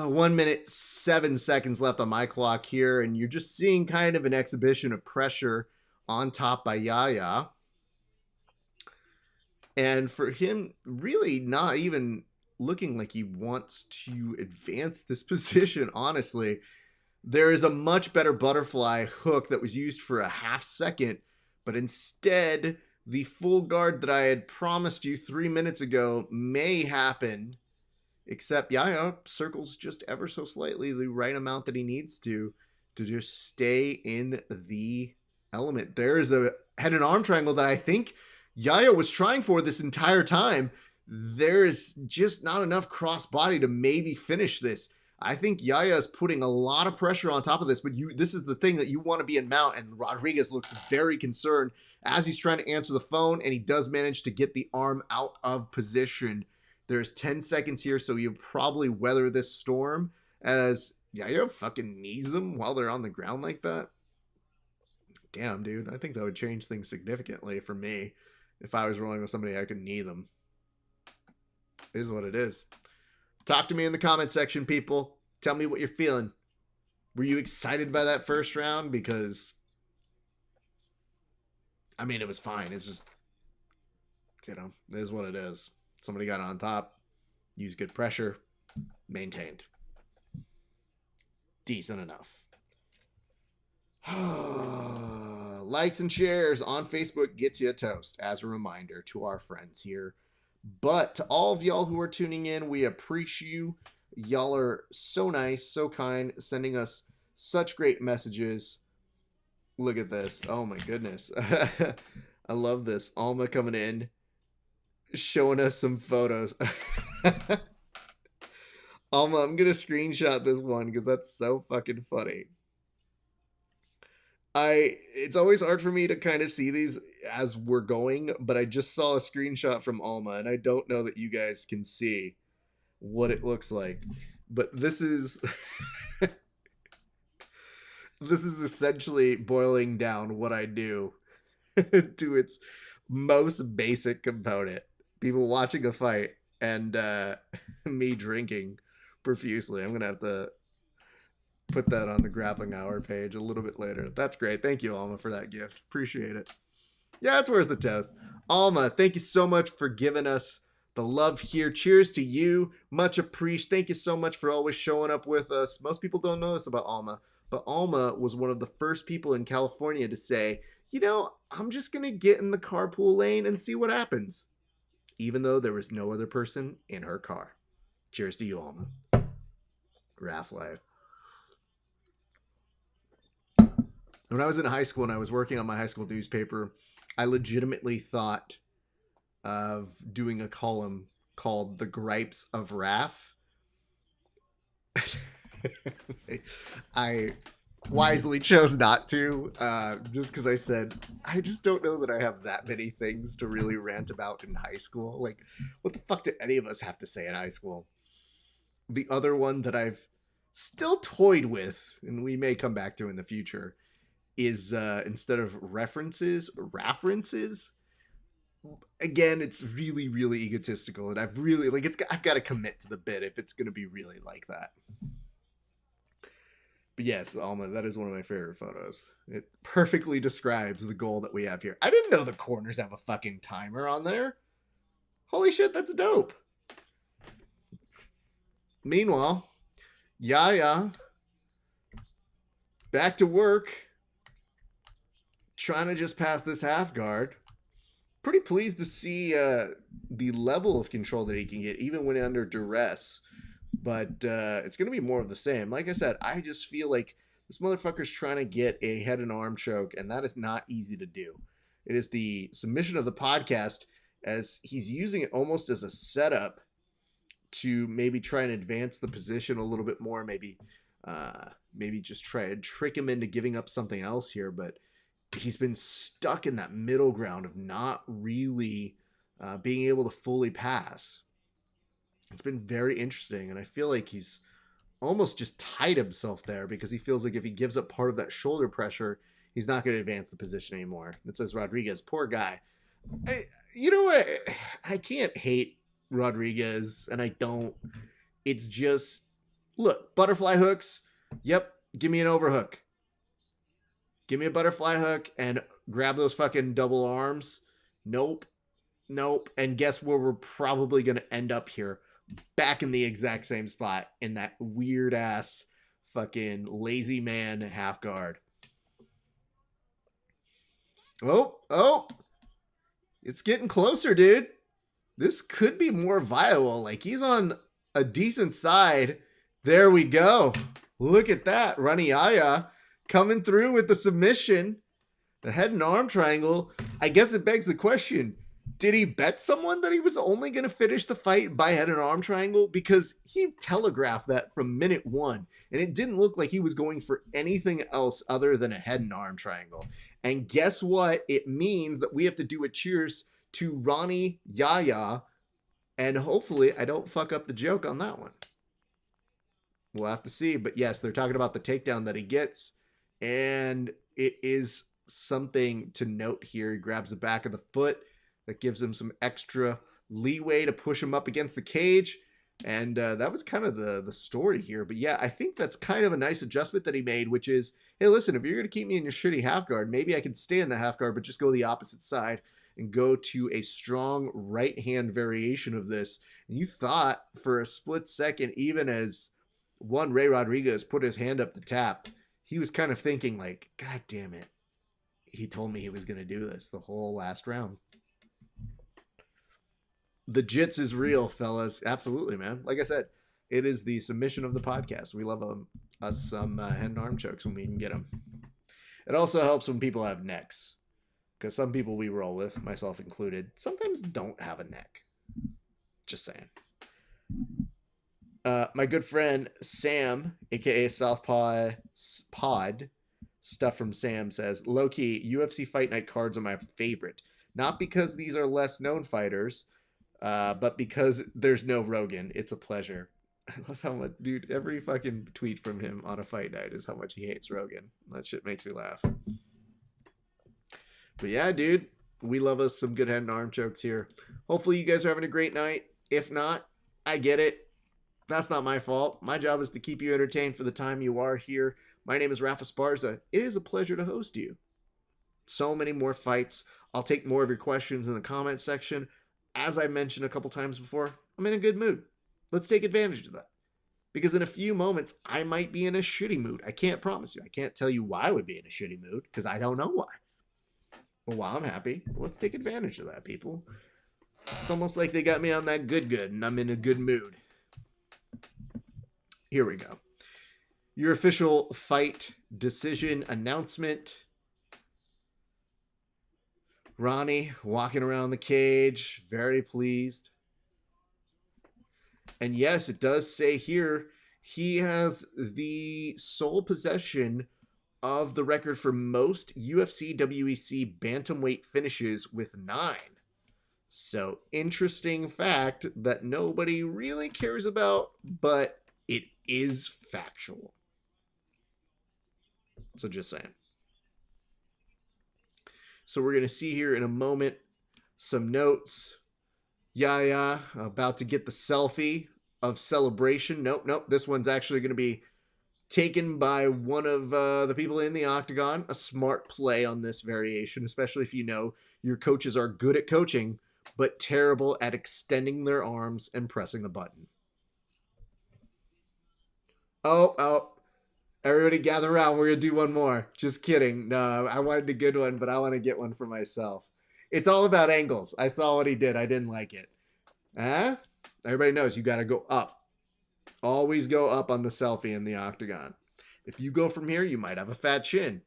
1 minute, 7 seconds left on my clock here. And you're just seeing kind of an exhibition of pressure on top by Yaya. And for him, really not even looking like he wants to advance this position, honestly. There is a much better butterfly hook that was used for a half second, but instead, the full guard that I had promised you 3 minutes ago may happen, except Yaya circles just ever so slightly the right amount that he needs to just stay in the element. There is a head and arm triangle that I think Yaya was trying for this entire time. There's just not enough cross body to maybe finish this. I think Yaya is putting a lot of pressure on top of this, but this is the thing that you want to be in mount, and Rodriguez looks very concerned as he's trying to answer the phone, and he does manage to get the arm out of position. There's 10 seconds here, so you probably weather this storm as Yaya fucking knees them while they're on the ground like that. Damn, dude. I think that would change things significantly for me. If I was rolling with somebody, I could knee them. It is what it is. Talk to me in the comment section, people. Tell me what you're feeling. Were you excited by that first round? Because, I mean, it was fine. It's just, it is what it is. Somebody got on top, used good pressure, maintained. Decent enough. Likes and shares on Facebook gets you a toast, as a reminder to our friends here. But to all of y'all who are tuning in, we appreciate you. Y'all are so nice, so kind, sending us such great messages. Look at this. Oh my goodness. I love this. Alma coming in, showing us some photos. Alma, I'm going to screenshot this one because that's so fucking funny. It's always hard for me to kind of see these as we're going, but I just saw a screenshot from Alma, and I don't know that you guys can see what it looks like. But this is this is essentially boiling down what I do to its most basic component. People watching a fight and me drinking profusely. I'm going to have to put that on the Grappling Hour page a little bit later. That's great. Thank you, Alma, for that gift. Appreciate it. Yeah, it's worth the toast. Alma, thank you so much for giving us the love here. Cheers to you. Much appreciated. Thank you so much for always showing up with us. Most people don't know this about Alma, but Alma was one of the first people in California to say, you know, I'm just going to get in the carpool lane and see what happens, even though there was no other person in her car. Cheers to you, Alma. Raff life. When I was in high school and I was working on my high school newspaper, I legitimately thought of doing a column called The Gripes of Raff. I wisely chose not to, just because I said, I just don't know that I have that many things to really rant about in high school. Like, what the fuck do any of us have to say in high school? The other one that I've still toyed with, and we may come back to in the future, is instead of references. Again, it's really, really egotistical, and I've got to commit to the bit if it's going to be really like that. But yes, Alma, that is one of my favorite photos. It perfectly describes the goal that we have here. I didn't know the corners have a fucking timer on there. Holy shit, that's dope. Meanwhile, Yaya, back to work, trying to just pass this half guard. Pretty pleased to see the level of control that he can get, even when under duress. But it's going to be more of the same. Like I said, I just feel like this motherfucker's trying to get a head and arm choke, and that is not easy to do. It is the submission of the podcast, as he's using it almost as a setup to maybe try and advance the position a little bit more, maybe just try and trick him into giving up something else here. But he's been stuck in that middle ground of not really being able to fully pass. It's been very interesting, and I feel like he's almost just tied himself there because he feels like if he gives up part of that shoulder pressure, he's not going to advance the position anymore. It says Rodriguez, poor guy. You know what? I can't hate Rodriguez, and I don't. It's just, look, butterfly hooks. Yep, give me an overhook. Give me a butterfly hook and grab those fucking double arms. Nope. And guess where we're probably going to end up here? Back in the exact same spot in that weird ass fucking lazy man half guard. Oh, it's getting closer, dude. This could be more viable. Like, he's on a decent side. There we go. Look at that. Ronnie Yaya coming through with the submission. The head and arm triangle, I guess it begs the question, did he bet someone that he was only going to finish the fight by head and arm triangle? Because he telegraphed that from minute one, and it didn't look like he was going for anything else other than a head and arm triangle. And guess what? It means that we have to do a cheers to Ronnie Yaya, and hopefully I don't fuck up the joke on that one. We'll have to see. But yes, they're talking about the takedown that he gets, and it is something to note here. He grabs the back of the foot. That gives him some extra leeway to push him up against the cage. And that was kind of the story here. But yeah, I think that's kind of a nice adjustment that he made, which is, hey, listen, if you're going to keep me in your shitty half guard, maybe I can stay in the half guard, but just go the opposite side and go to a strong right hand variation of this. And you thought for a split second, even as Rey Rodriguez put his hand up to tap, he was kind of thinking like, God damn it. He told me he was going to do this the whole last round. The jits is real, fellas. Absolutely, man. Like I said, it is the submission of the podcast. We love us some head and arm chokes when we can get them. It also helps when people have necks, because some people we roll with, myself included, sometimes don't have a neck. Just saying. My good friend Sam, aka Southpaw Pod, Stuff from Sam, says, low-key, UFC Fight Night cards are my favorite. Not because these are less known fighters, but because there's no Rogan. It's a pleasure. I love how much, dude, every fucking tweet from him on a fight night is how much he hates Rogan. That shit makes me laugh. But yeah, dude, we love us some good head and arm chokes here. Hopefully you guys are having a great night. If not, I get it. That's not my fault. My job is to keep you entertained for the time you are here. My name is Rafa Sparza. It is a pleasure to host you. So many more fights. I'll take more of your questions in the comment section. As I mentioned a couple times before, I'm in a good mood. Let's take advantage of that. Because in a few moments, I might be in a shitty mood. I can't promise you. I can't tell you why I would be in a shitty mood, because I don't know why. But while I'm happy, let's take advantage of that, people. It's almost like they got me on that good, and I'm in a good mood. Here we go. Your official fight decision announcement. Ronnie walking around the cage, very pleased. And yes, it does say here, he has the sole possession of the record for most UFC WEC bantamweight finishes with 9. So, interesting fact that nobody really cares about, but it is factual. So, just saying. So we're going to see here in a moment some notes. Yaya about to get the selfie of celebration. Nope. This one's actually going to be taken by one of the people in the octagon. A smart play on this variation, especially if you know your coaches are good at coaching, but terrible at extending their arms and pressing the button. Oh. Everybody gather around. We're going to do one more. Just kidding. No, I wanted a good one, but I want to get one for myself. It's all about angles. I saw what he did. I didn't like it. Huh? Everybody knows you got to go up. Always go up on the selfie in the octagon. If you go from here, you might have a fat chin.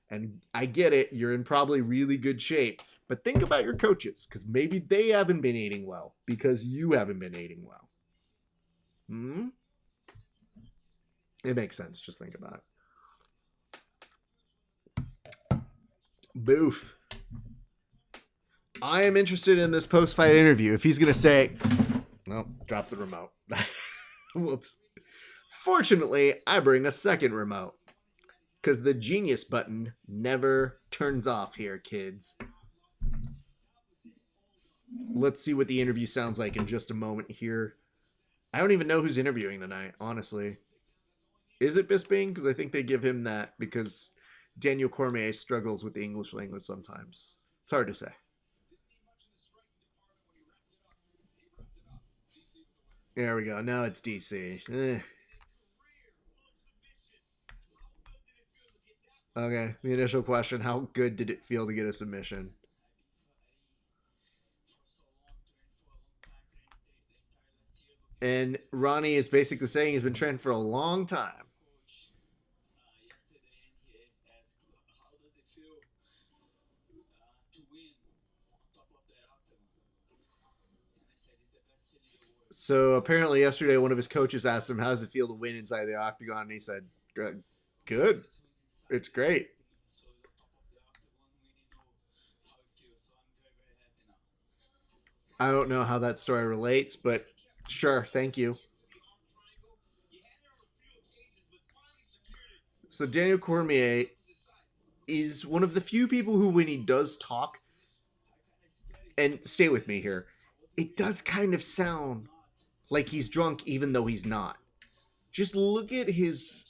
And I get it. You're in probably really good shape. But think about your coaches, because maybe they haven't been eating well because you haven't been eating well. It makes sense. Just think about it. Boof. I am interested in this post-fight interview. If he's going to say, no, drop the remote. Whoops. Fortunately, I bring a second remote, because the genius button never turns off here, kids. Let's see what the interview sounds like in just a moment here. I don't even know who's interviewing tonight, honestly. Is it Bisping? Because I think they give him that because Daniel Cormier struggles with the English language sometimes. It's hard to say. There we go. Now it's DC. Okay. The initial question, how good did it feel to get a submission? And Ronnie is basically saying he's been training for a long time. So apparently yesterday, one of his coaches asked him, "How does it feel to win inside the octagon?" And he said, "Good. It's great." I don't know how that story relates, but sure, thank you. So Daniel Cormier is one of the few people who, when he does talk, and stay with me here, it does kind of sound like he's drunk, even though he's not. Just look at his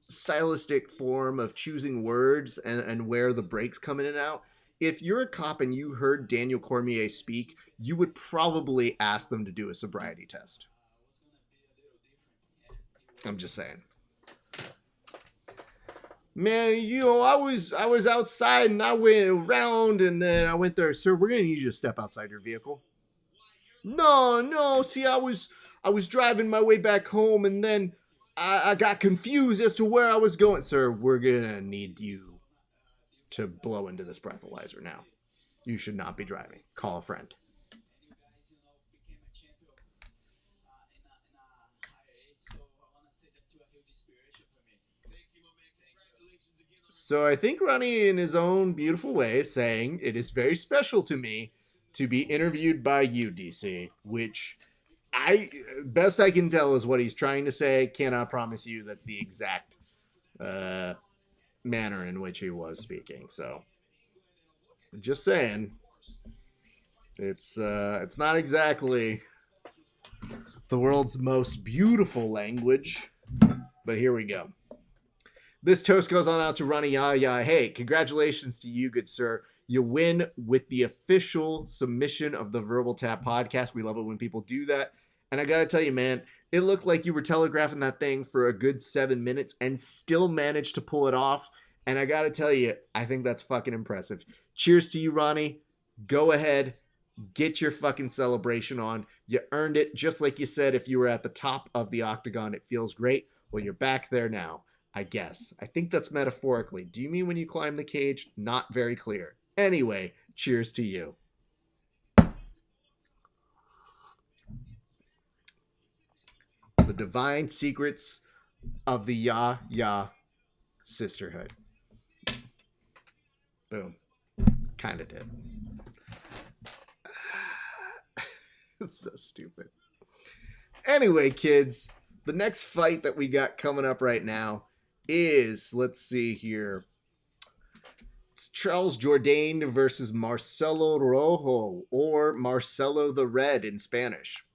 stylistic form of choosing words and where the breaks come in and out. If you're a cop and you heard Daniel Cormier speak, you would probably ask them to do a sobriety test. I'm just saying. Man, I was outside and I went around and then I went there, sir, we're gonna need you to step outside your vehicle. No, see, I was driving my way back home and then I got confused as to where I was going. Sir, we're gonna need you to blow into this breathalyzer now. You should not be driving. Call a friend. So I think Ronnie, in his own beautiful way, is saying it is very special to me to be interviewed by you, DC, which I best I can tell is what he's trying to say. Cannot promise you that's the exact uh, manner in which he was speaking. So just saying, it's not exactly the world's most beautiful language, but here we go. This toast goes on out to Ronnie Yaya. Hey, congratulations to you, good sir. You win with the official submission of the Verbal Tap podcast. We love it when people do that. And I got to tell you, man, it looked like you were telegraphing that thing for a good 7 minutes and still managed to pull it off. And I got to tell you, I think that's fucking impressive. Cheers to you, Ronnie. Go ahead. Get your fucking celebration on. You earned it. Just like you said, if you were at the top of the octagon, it feels great. Well, you're back there now. I guess. I think that's metaphorically. Do you mean when you climb the cage? Not very clear. Anyway, cheers to you. The divine secrets of the Ya sisterhood. Boom. Kind of did. It's so stupid. Anyway, kids, the next fight that we got coming up right now is, let's see here, it's Charles Jourdain versus Marcelo Rojo, or Marcelo the Red in Spanish.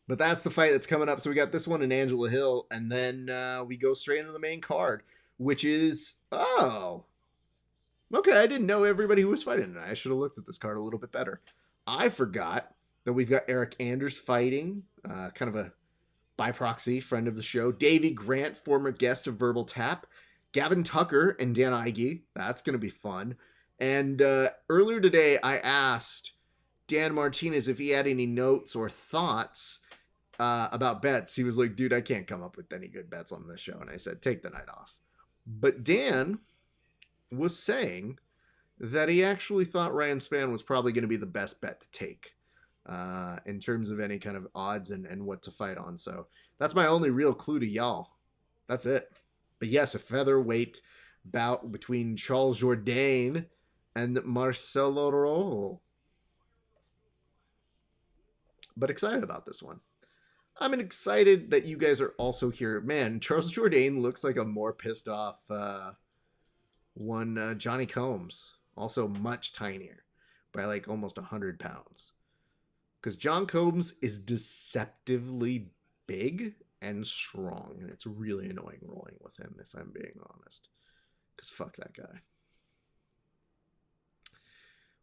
But that's the fight that's coming up. So we got this one in Angela Hill, and then we go straight into the main card, which is, oh, okay, I didn't know everybody who was fighting tonight. I should have looked at this card a little bit better. I forgot that we've got Eric Anders fighting, kind of a by proxy, friend of the show. Davey Grant, former guest of Verbal Tap. Gavin Tucker and Dan Ige. That's going to be fun. And earlier today, I asked Dan Martinez if he had any notes or thoughts about bets. He was like, dude, I can't come up with any good bets on this show. And I said, take the night off. But Dan was saying that he actually thought Ryan Spann was probably going to be the best bet to take. In terms of any kind of odds and what to fight on. So that's my only real clue to y'all. That's it. But yes, a featherweight bout between Charles Jourdain and Marcelo Rojo. But excited about this one. I'm excited that you guys are also here. Man, Charles Jourdain looks like a more pissed off one Johnny Combs. Also much tinier by like almost 100 pounds. Because John Combs is deceptively big and strong. And it's really annoying rolling with him, if I'm being honest. Because fuck that guy.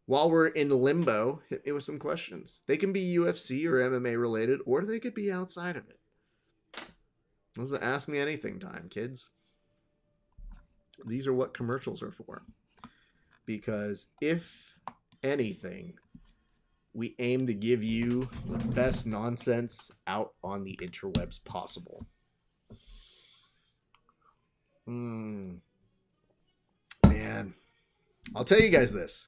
While we're in limbo, hit me with some questions. They can be UFC or MMA related, or they could be outside of it. This is Ask Me Anything time, kids. These are what commercials are for. Because if anything, we aim to give you the best nonsense out on the interwebs possible. I'll tell you guys this.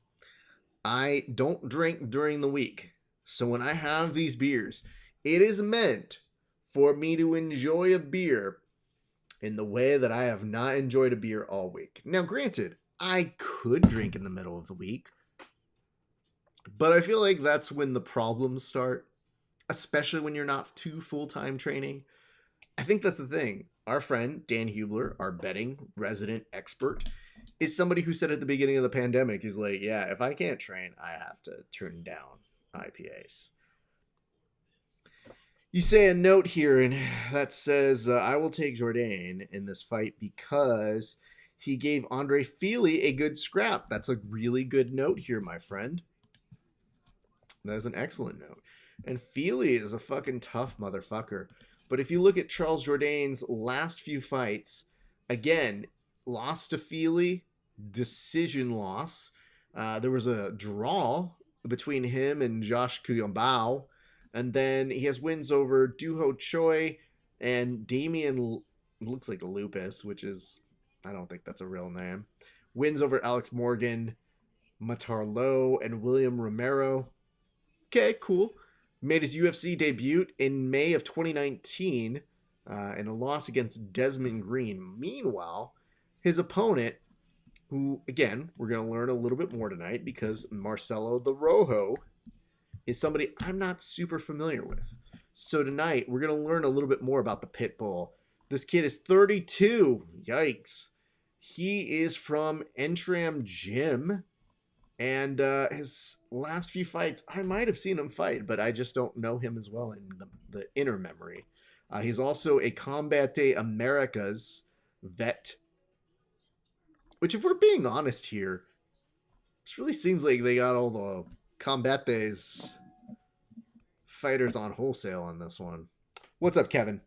I don't drink during the week. So when I have these beers, it is meant for me to enjoy a beer in the way that I have not enjoyed a beer all week. Now, granted, I could drink in the middle of the week, but I feel like that's when the problems start, especially when you're not too full-time training. I think that's the thing. Our friend, Dan Hubler, our betting resident expert, is somebody who said at the beginning of the pandemic, he's like, yeah, if I can't train, I have to turn down IPAs. You say a note here and that says, I will take Jourdain in this fight because he gave Andre Fili a good scrap. That's a really good note here, my friend. That is an excellent note. And Fili is a fucking tough motherfucker. But if you look at Charles Jourdain's last few fights, again, lost to Fili, decision loss. There was a draw between him and Josh Kuyambao. And then he has wins over Duho Choi and Damian, looks like Lupus, which is, I don't think that's a real name. Wins over Alex Morgan, Matar Lowe, and William Romero. Okay, cool. Made his UFC debut in May of 2019 in a loss against Desmond Green. Meanwhile, his opponent, who, again, we're going to learn a little bit more tonight because Marcelo the Rojo is somebody I'm not super familiar with. So tonight, we're going to learn a little bit more about the Pitbull. This kid is 32. Yikes. He is from Entram Gym. And his last few fights, I might have seen him fight, but I just don't know him as well in the inner memory. He's also a Combate Americas vet. Which, if we're being honest here, this really seems like they got all the Combates fighters on wholesale on this one. What's up, Kevin?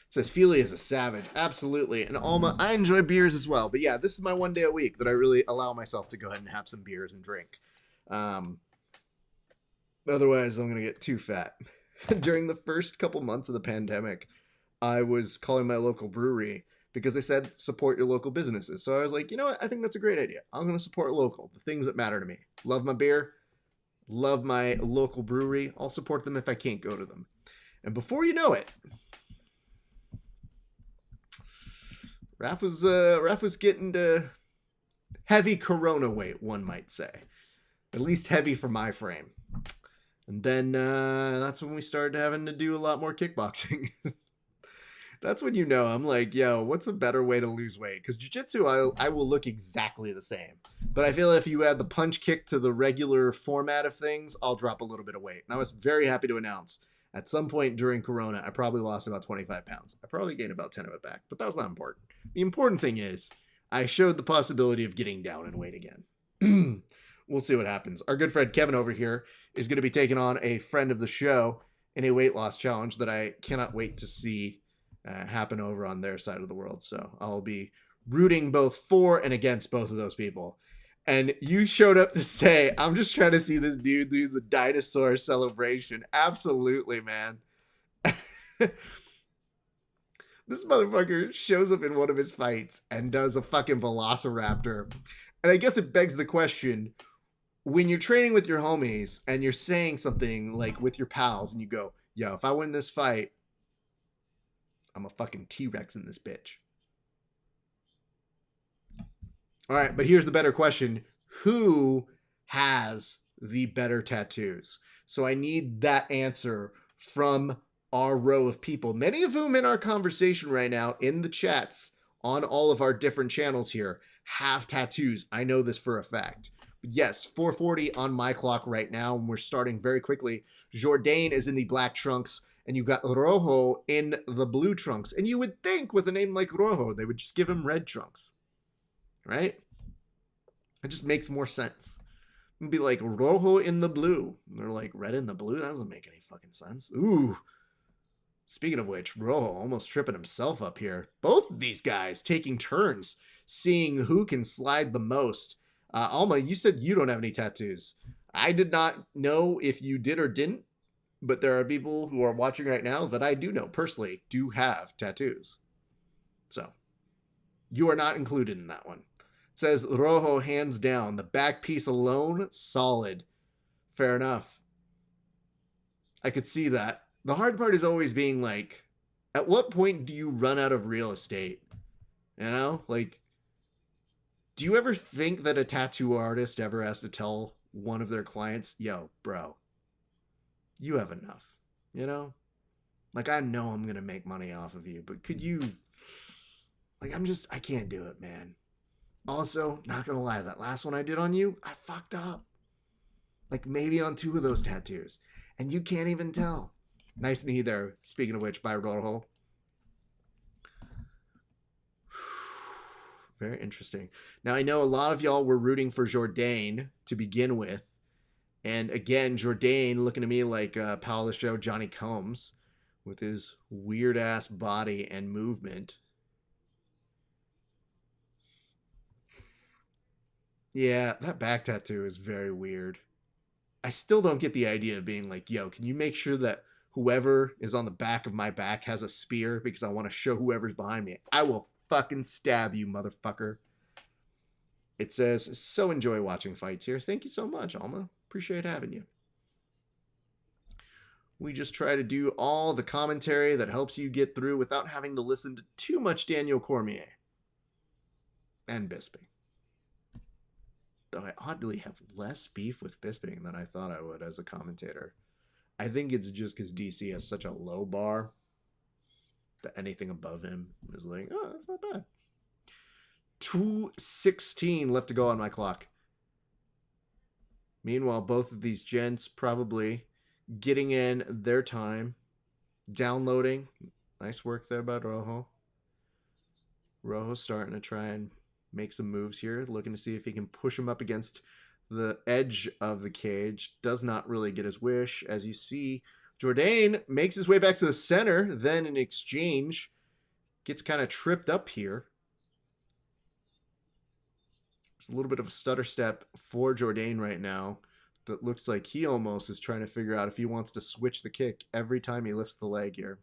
Says Fili is a savage. Absolutely. And Alma, I enjoy beers as well. But yeah, this is my one day a week that I really allow myself to go ahead and have some beers and drink. Otherwise, I'm going to get too fat. During the first couple months of the pandemic, I was calling my local brewery because they said support your local businesses. So I was like, you know what? I think that's a great idea. I'm going to support local, the things that matter to me. Love my beer. Love my local brewery. I'll support them if I can't go to them. And before you know it, Raph was getting to heavy Corona weight, one might say. At least heavy for my frame. And then that's when we started having to do a lot more kickboxing. That's when you know, I'm like, yo, what's a better way to lose weight? Because jiu-jitsu, I will look exactly the same. But I feel if you add the punch kick to the regular format of things, I'll drop a little bit of weight. And I was very happy to announce at some point during Corona, I probably lost about 25 pounds. I probably gained about 10 of it back, but that was not important. The important thing is I showed the possibility of getting down in weight again. We'll see what happens. Our good friend Kevin over here is going to be taking on a friend of the show in a weight loss challenge that I cannot wait to see happen over on their side of the world. So I'll be rooting both for and against both of those people. And you showed up to say, I'm just trying to see this dude do the dinosaur celebration. Absolutely, man. This motherfucker shows up in one of his fights and does a fucking velociraptor. And I guess it begs the question, when you're training with your homies and you're saying something like with your pals and you go, yo, if I win this fight, I'm a fucking T-Rex in this bitch. All right, but here's the better question. Who has the better tattoos? So I need that answer from our row of people, many of whom in our conversation right now in the chats on all of our different channels here have tattoos. I know this for a fact. But yes, 4:40 on my clock right now, and we're starting very quickly. Jourdain is in the black trunks, and you've got Rojo in the blue trunks. And you would think with a name like Rojo, they would just give him red trunks. Right? It just makes more sense. It'd be like Rojo in the blue. And they're like, red in the blue? That doesn't make any fucking sense. Ooh. Speaking of which, Rojo almost tripping himself up here. Both of these guys taking turns, seeing who can slide the most. Alma, you said you don't have any tattoos. I did not know if you did or didn't, but there are people who are watching right now that I do know personally do have tattoos. So, you are not included in that one. Says Rojo hands down. The back piece alone, solid. Fair enough. I could see that. The hard part is always being like, at what point do you run out of real estate? You know? Like, do you ever think that a tattoo artist ever has to tell one of their clients, yo, bro, you have enough? You know? Like, I know I'm going to make money off of you, but could you... Like, I can't do it, man. Also, not going to lie, that last one I did on you, I fucked up. Like, maybe on 2 of those tattoos. And you can't even tell. Nice knee there. Speaking of which, by Rojo. Very interesting. Now, I know a lot of y'all were rooting for Jourdain to begin with. And again, Jourdain looking to me like pal of the show, Johnny Combs, with his weird-ass body and movement. Yeah, that back tattoo is very weird. I still don't get the idea of being like, yo, can you make sure that whoever is on the back of my back has a spear because I want to show whoever's behind me. I will fucking stab you, motherfucker. It says, so enjoy watching fights here. Thank you so much, Alma. Appreciate having you. We just try to do all the commentary that helps you get through without having to listen to too much Daniel Cormier. And Bisping. Though I oddly have less beef with Bisping than I thought I would as a commentator. I think it's just because DC has such a low bar that anything above him is like, oh, that's not bad. 2:16 left to go on my clock. Meanwhile, both of these gents probably getting in their time, downloading. Nice work there by Rojo. Rojo starting to try and make some moves here, looking to see if he can push him up against the edge of the cage. Does not really get his wish. As you see, Jourdain makes his way back to the center, then in exchange gets kind of tripped up here. There's a little bit of a stutter step for Jourdain right now that looks like he almost is trying to figure out if he wants to switch the kick every time he lifts the leg here.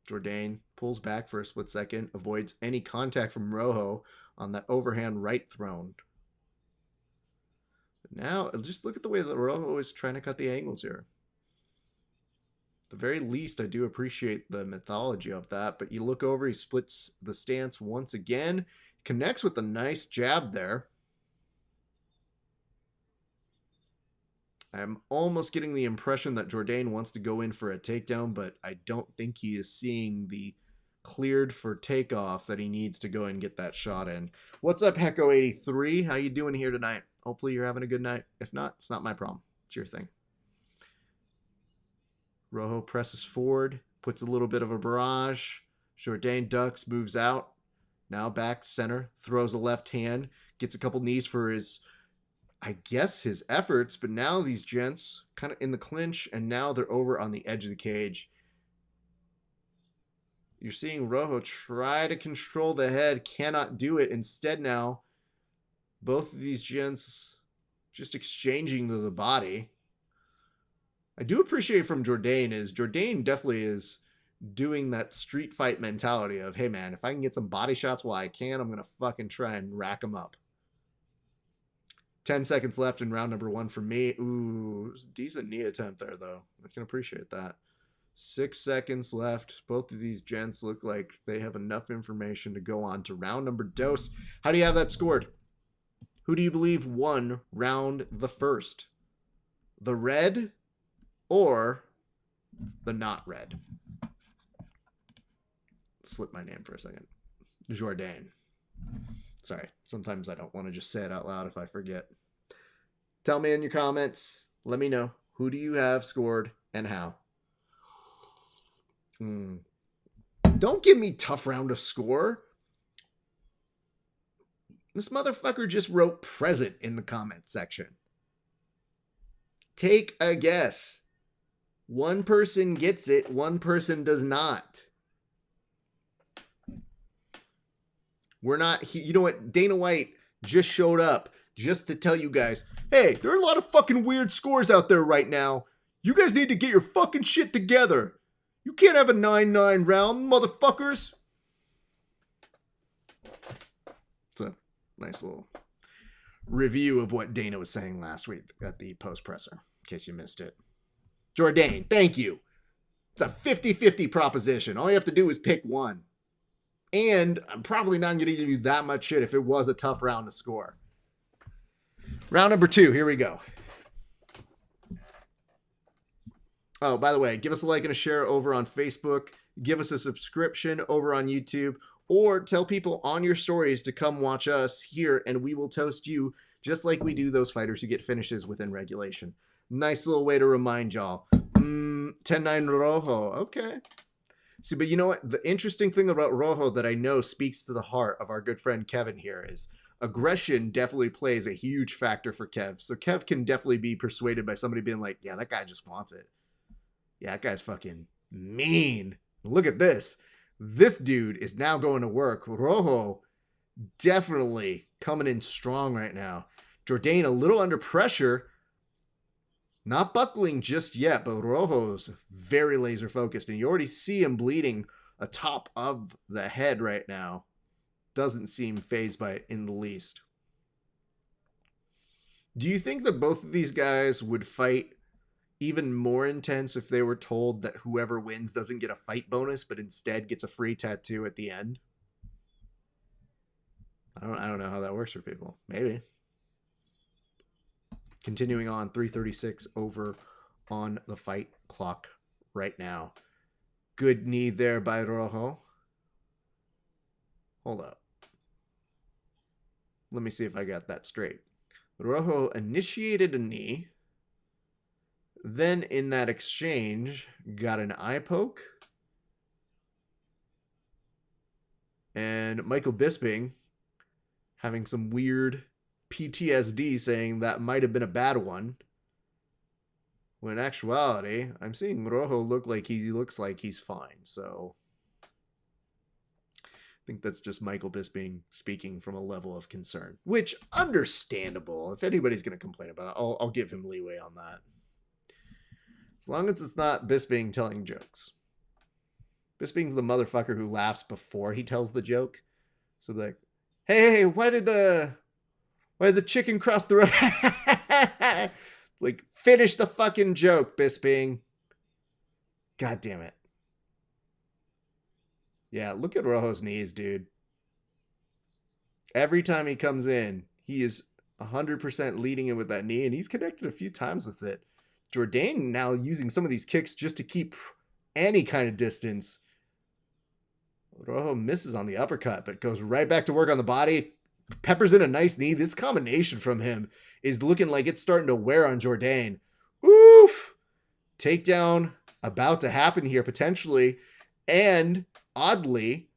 Jourdain pulls back for a split second, avoids any contact from Rojo on that overhand right thrown. But now, just look at the way that Rojo is trying to cut the angles here. At the very least, I do appreciate the mythology of that, but you look over, he splits the stance once again, connects with a nice jab there. I'm almost getting the impression that Jourdain wants to go in for a takedown, but I don't think he is seeing the cleared for takeoff that he needs to go and get that shot in. What's up, Hecko83? How you doing here tonight? Hopefully you're having a good night. If not, it's not my problem. It's your thing. Rojo presses forward, puts a little bit of a barrage. Jourdain ducks, moves out. Now back center, throws a left hand, gets a couple knees for his, I guess, his efforts. But now these gents kind of in the clinch, and now they're over on the edge of the cage. You're seeing Rojo try to control the head, cannot do it. Instead now, both of these gents just exchanging to the body. I do appreciate from Jourdain is Jourdain definitely is doing that street fight mentality of, hey man, if I can get some body shots while I can, I'm going to fucking try and rack them up. 10 seconds left in round number 1 for me. Ooh, it was a decent knee attempt there though. I can appreciate that. 6 seconds left. Both of these gents look like they have enough information to go on to round number dose. How do you have that scored? Who do you believe won round the first? The red or the not red? Slip my name for a second. Jourdain. Sorry, sometimes I don't want to just say it out loud if I forget. Tell me in your comments. Let me know. Who do you have scored and how? Don't give me tough round of score. This motherfucker just wrote present in the comment section. Take a guess. One person gets it, one person does not. We're not, you know what? Dana White just showed up just to tell you guys, hey, there are a lot of fucking weird scores out there right now. You guys need to get your fucking shit together. You can't have a 9-9 round, motherfuckers. Nice little review of what Dana was saying last week at the post presser, in case you missed it. Jourdain, thank you. It's a 50-50 proposition. All you have to do is pick one. And I'm probably not going to give you that much shit if it was a tough round to score. Round number 2, here we go. Oh, by the way, give us a like and a share over on Facebook. Give us a subscription over on YouTube. Or tell people on your stories to come watch us here, and we will toast you just like we do those fighters who get finishes within regulation. Nice little way to remind y'all. 10-9 Rojo. Okay. See, but you know what? The interesting thing about Rojo that I know speaks to the heart of our good friend Kevin here is aggression definitely plays a huge factor for Kev. So Kev can definitely be persuaded by somebody being like, yeah, that guy just wants it. Yeah, that guy's fucking mean. Look at this. This dude is now going to work. Rojo definitely coming in strong right now. Jourdain a little under pressure. Not buckling just yet, but Rojo's very laser focused. And you already see him bleeding atop of the head right now. Doesn't seem fazed by it in the least. Do you think that both of these guys would fight even more intense if they were told that whoever wins doesn't get a fight bonus, but instead gets a free tattoo at the end? I don't know how that works for people. Maybe. Continuing on, 3:36 over on the fight clock right now. Good knee there by Rojo. Hold up. Let me see if I got that straight. Rojo initiated a knee. Then in that exchange, got an eye poke. And Michael Bisping having some weird PTSD saying that might have been a bad one. When in actuality, I'm seeing Rojo looks like he's fine. So I think that's just Michael Bisping speaking from a level of concern, which understandable. If anybody's going to complain about it, I'll give him leeway on that. As long as it's not Bisping telling jokes. Bisping's the motherfucker who laughs before he tells the joke. So like, hey, why did the chicken cross the road? It's like, finish the fucking joke, Bisping. God damn it. Yeah, look at Rojo's knees, dude. Every time he comes in, he is 100% leading it with that knee, and he's connected a few times with it. Jourdain now using some of these kicks just to keep any kind of distance. Rojo misses on the uppercut, but goes right back to work on the body. Peppers in a nice knee. This combination from him is looking like it's starting to wear on Jourdain. Oof! Takedown about to happen here, potentially. And oddly,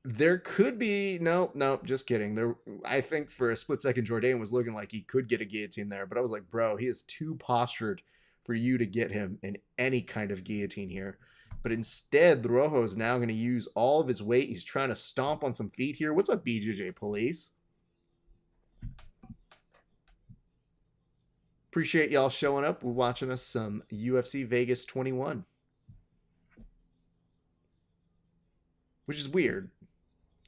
there could be... No, just kidding. I think for a split second, Jourdain was looking like he could get a guillotine there. But I was like, bro, he is too postured for you to get him in any kind of guillotine here. But instead, the Rojo is now going to use all of his weight. He's trying to stomp on some feet here. What's up, BJJ Police? Appreciate y'all showing up. We're watching us some UFC Vegas 21. Which is weird.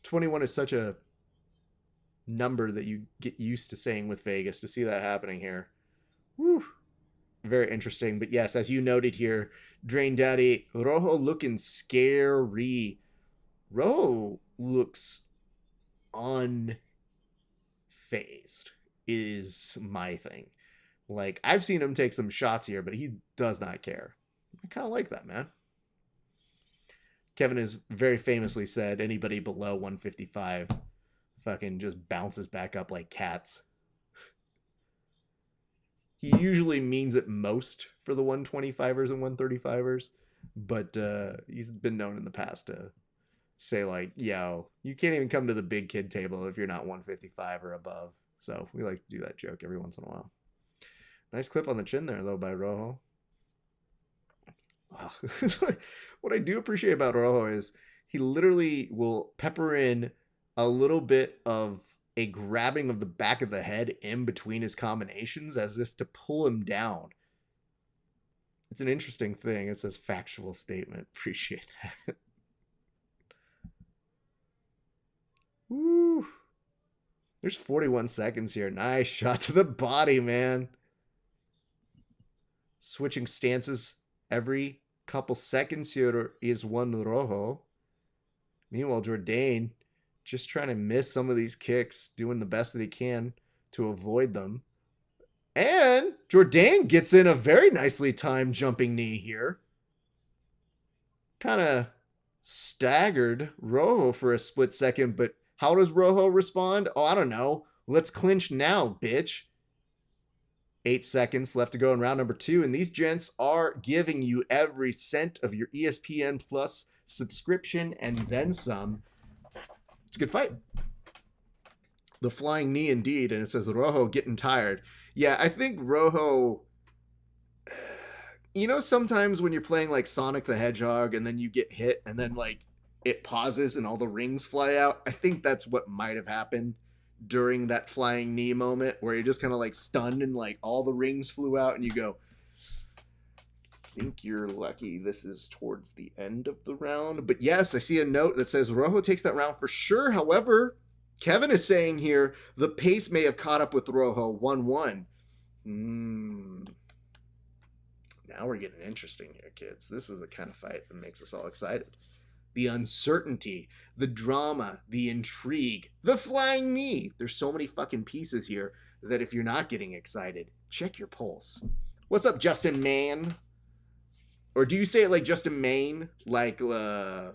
21 is such a number that you get used to saying with Vegas. To see that happening here. Woo. Very interesting. But yes, as you noted here, Drain Daddy, Rojo looking scary. Rojo looks unfazed is my thing. Like, I've seen him take some shots here, but he does not care. I kind of like that, man. Kevin has very famously said anybody below 155 fucking just bounces back up like cats. He usually means it most for the 125ers and 135ers, but he's been known in the past to say like, yo, you can't even come to the big kid table if you're not 155 or above. So we like to do that joke every once in a while. Nice clip on the chin there, though, by Rojo. Wow. What I do appreciate about Rojo is he literally will pepper in a little bit of a grabbing of the back of the head in between his combinations as if to pull him down. It's an interesting thing. It says factual statement. Appreciate that. Woo. There's 41 seconds here. Nice shot to the body, man. Switching stances every couple seconds here is one Rojo. Meanwhile, Jourdain just trying to miss some of these kicks, doing the best that he can to avoid them. And Jourdain gets in a very nicely timed jumping knee here. Kind of staggered Rojo for a split second, but how does Rojo respond? Oh, I don't know. Let's clinch now, bitch. 8 seconds left to go in round number 2, and these gents are giving you every cent of your ESPN Plus subscription and then some. It's a good fight. The flying knee indeed, and it says Rojo getting tired. Yeah, I think Rojo, you know, sometimes when you're playing like Sonic the Hedgehog and then you get hit and then like it pauses and all the rings fly out, I think that's what might have happened during that flying knee moment where you're just kind of like stunned and like all the rings flew out and you go, I think you're lucky this is towards the end of the round. But yes, I see a note that says Rojo takes that round for sure. However, Kevin is saying here the pace may have caught up with Rojo 1-1. Now we're getting interesting here, kids. This is the kind of fight that makes us all excited. The uncertainty, the drama, the intrigue, the flying knee. There's so many fucking pieces here that if you're not getting excited, check your pulse. What's up, Justin Man? Or do you say it like Justin Maine? Like, we're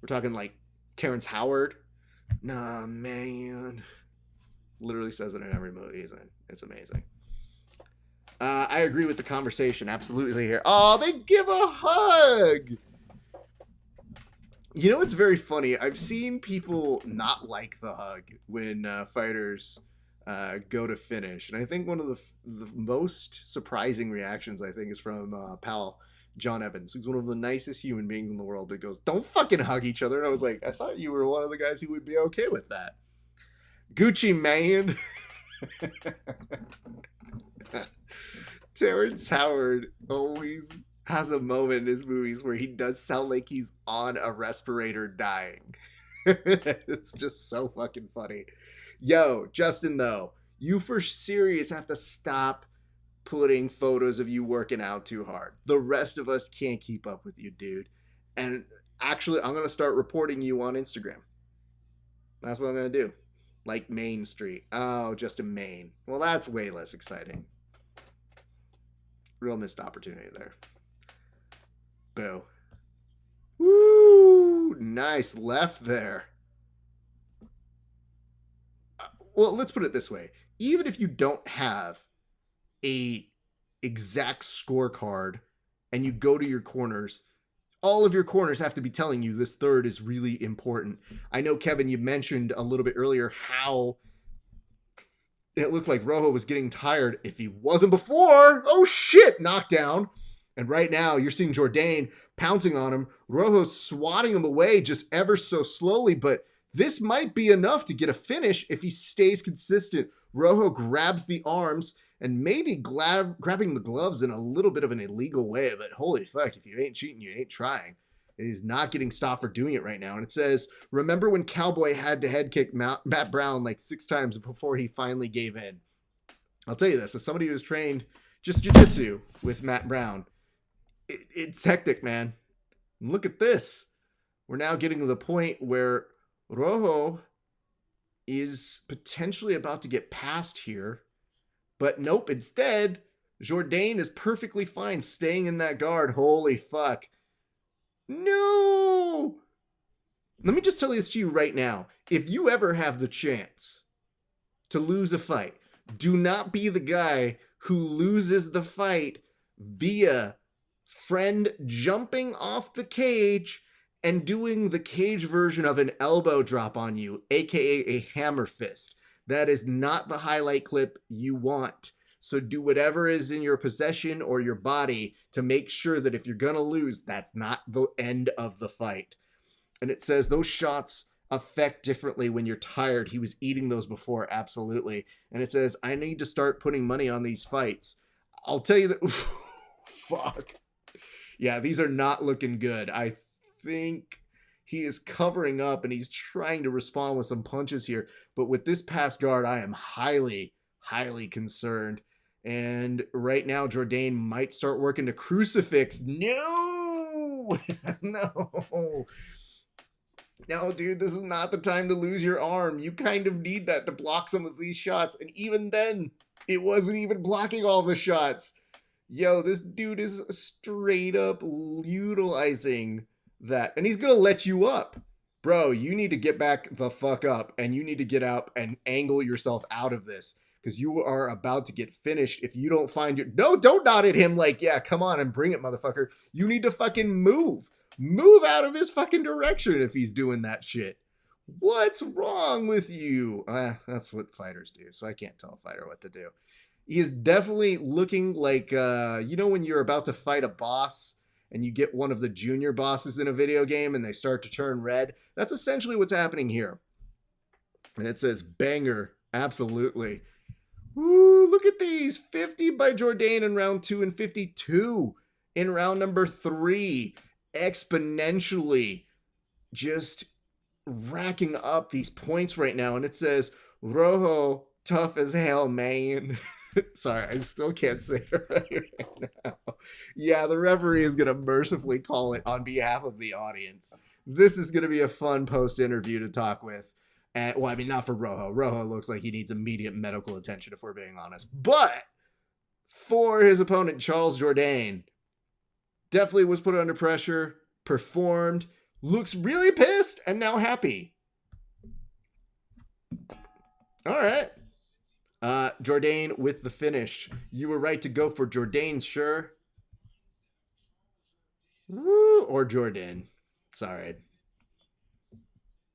talking like Terrence Howard? Nah, man. Literally says it in every movie he's in. It's amazing. I agree with the conversation. Absolutely here. Oh, they give a hug. You know, it's very funny. I've seen people not like the hug when fighters go to finish. And I think one of the most surprising reactions, I think, is from pal John Evans, who's one of the nicest human beings in the world, that goes, don't fucking hug each other. And I was like, I thought you were one of the guys who would be okay with that. Gucci man. Terrence Howard always has a moment in his movies where he does sound like he's on a respirator dying. It's just so fucking funny. Yo, Justin, though, you for serious have to stop putting photos of you working out too hard. The rest of us can't keep up with you, dude. And actually, I'm going to start reporting you on Instagram. That's what I'm going to do. Like Main Street. Oh, just in Maine. Well, that's way less exciting. Real missed opportunity there. Boo. Woo! Nice left there. Well, let's put it this way. Even if you don't have a exact scorecard and you go to your corners, all of your corners have to be telling you this third is really important. I know, Kevin, you mentioned a little bit earlier how it looked like Rojo was getting tired. If he wasn't before, oh shit, knockdown. And right now you're seeing Jourdain pouncing on him. Rojo's swatting him away just ever so slowly, but this might be enough to get a finish if he stays consistent. Rojo grabs the arms and maybe grabbing the gloves in a little bit of an illegal way, but holy fuck, if you ain't cheating, you ain't trying. He's not getting stopped for doing it right now. And it says, remember when Cowboy had to head kick Matt Brown like 6 times before he finally gave in? I'll tell you this, as somebody who's trained just jiu-jitsu with Matt Brown, it's hectic, man. And look at this. We're now getting to the point where Rojo is potentially about to get past here. But nope, instead, Jourdain is perfectly fine staying in that guard. Holy fuck. No! Let me just tell this to you right now. If you ever have the chance to lose a fight, do not be the guy who loses the fight via friend jumping off the cage and doing the cage version of an elbow drop on you, aka a hammer fist. That is not the highlight clip you want. So do whatever is in your possession or your body to make sure that if you're going to lose, that's not the end of the fight. And it says those shots affect differently when you're tired. He was eating those before, absolutely. And it says, I need to start putting money on these fights. I'll tell you that. Fuck. Yeah, these are not looking good. I think He is covering up and he's trying to respond with some punches here. But with this pass guard, I am highly, highly concerned. And right now, Jourdain might start working to crucifix. No! No! No, dude, this is not the time to lose your arm. You kind of need that to block some of these shots. And even then, it wasn't even blocking all the shots. Yo, this dude is straight up utilizing that. And he's going to let you up. Bro, you need to get back the fuck up. And you need to get up and angle yourself out of this. Because you are about to get finished if you don't find your... No, don't nod at him like, yeah, come on and bring it, motherfucker. You need to fucking move. Move out of his fucking direction if he's doing that shit. What's wrong with you? That's what fighters do, so I can't tell a fighter what to do. He is definitely looking like, you know when you're about to fight a boss and you get one of the junior bosses in a video game and they start to turn red? That's essentially what's happening here. And it says banger, absolutely. Woo, look at these. 50 by Jourdain in round 2 and 52 in round number 3. Exponentially just racking up these points right now. And it says, Rojo, tough as hell, man. Sorry, I still can't say it right now. Yeah, the referee is going to mercifully call it on behalf of the audience. This is going to be a fun post-interview to talk with. And, well, I mean, not for Rojo. Rojo looks like he needs immediate medical attention, if we're being honest. But for his opponent, Charles Jourdain, definitely was put under pressure, performed, looks really pissed, and now happy. All right. Jourdain with the finish. You were right to go for Jourdain, sure. Woo, or Jourdain. Sorry.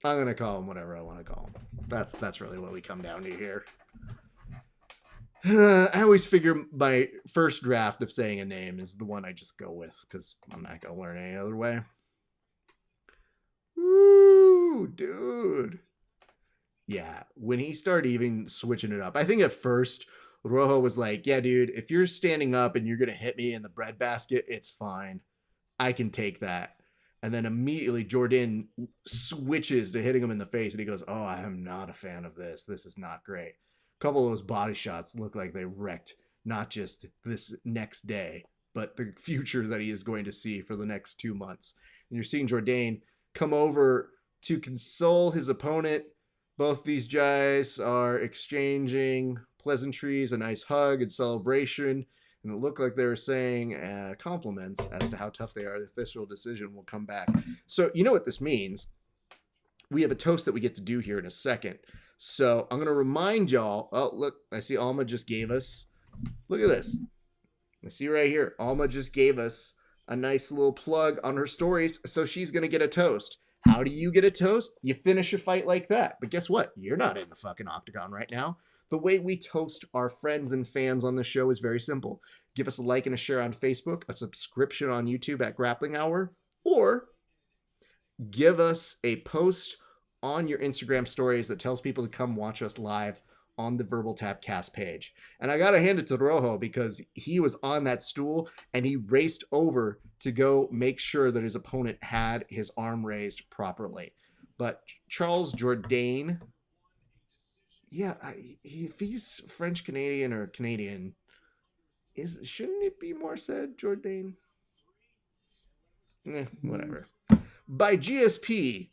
I'm going to call him whatever I want to call him. That's really what we come down to here. I always figure my first draft of saying a name is the one I just go with because I'm not going to learn any other way. Woo, dude. Yeah, when he started even switching it up, I think at first Rojo was like, yeah, dude, if you're standing up and you're going to hit me in the breadbasket, it's fine. I can take that. And then immediately Jourdain switches to hitting him in the face and he goes, oh, I am not a fan of this. This is not great. A couple of those body shots look like they wrecked not just this next day, but the future that he is going to see for the next 2 months. And you're seeing Jourdain come over to console his opponent. Both these guys are exchanging pleasantries, a nice hug and celebration. And it looked like they were saying compliments as to how tough they are. The official decision will come back. So you know what this means. We have a toast that we get to do here in a second. So I'm going to remind y'all. Oh, look, I see Alma just gave us. Look at this. I see right here. Alma just gave us a nice little plug on her stories. So she's going to get a toast. How do you get a toast? You finish a fight like that. But guess what? You're not in the fucking octagon right now. The way we toast our friends and fans on the show is very simple. Give us a like and a share on Facebook, a subscription on YouTube at Grappling Hour, or give us a post on your Instagram stories that tells people to come watch us live on the Verbal Tapcast page. And I got to hand it to Rojo because he was on that stool and he raced over to go make sure that his opponent had his arm raised properly. But Charles Jourdain, yeah, if he's French Canadian or Canadian, shouldn't it be more said Jourdain? Whatever. By GSP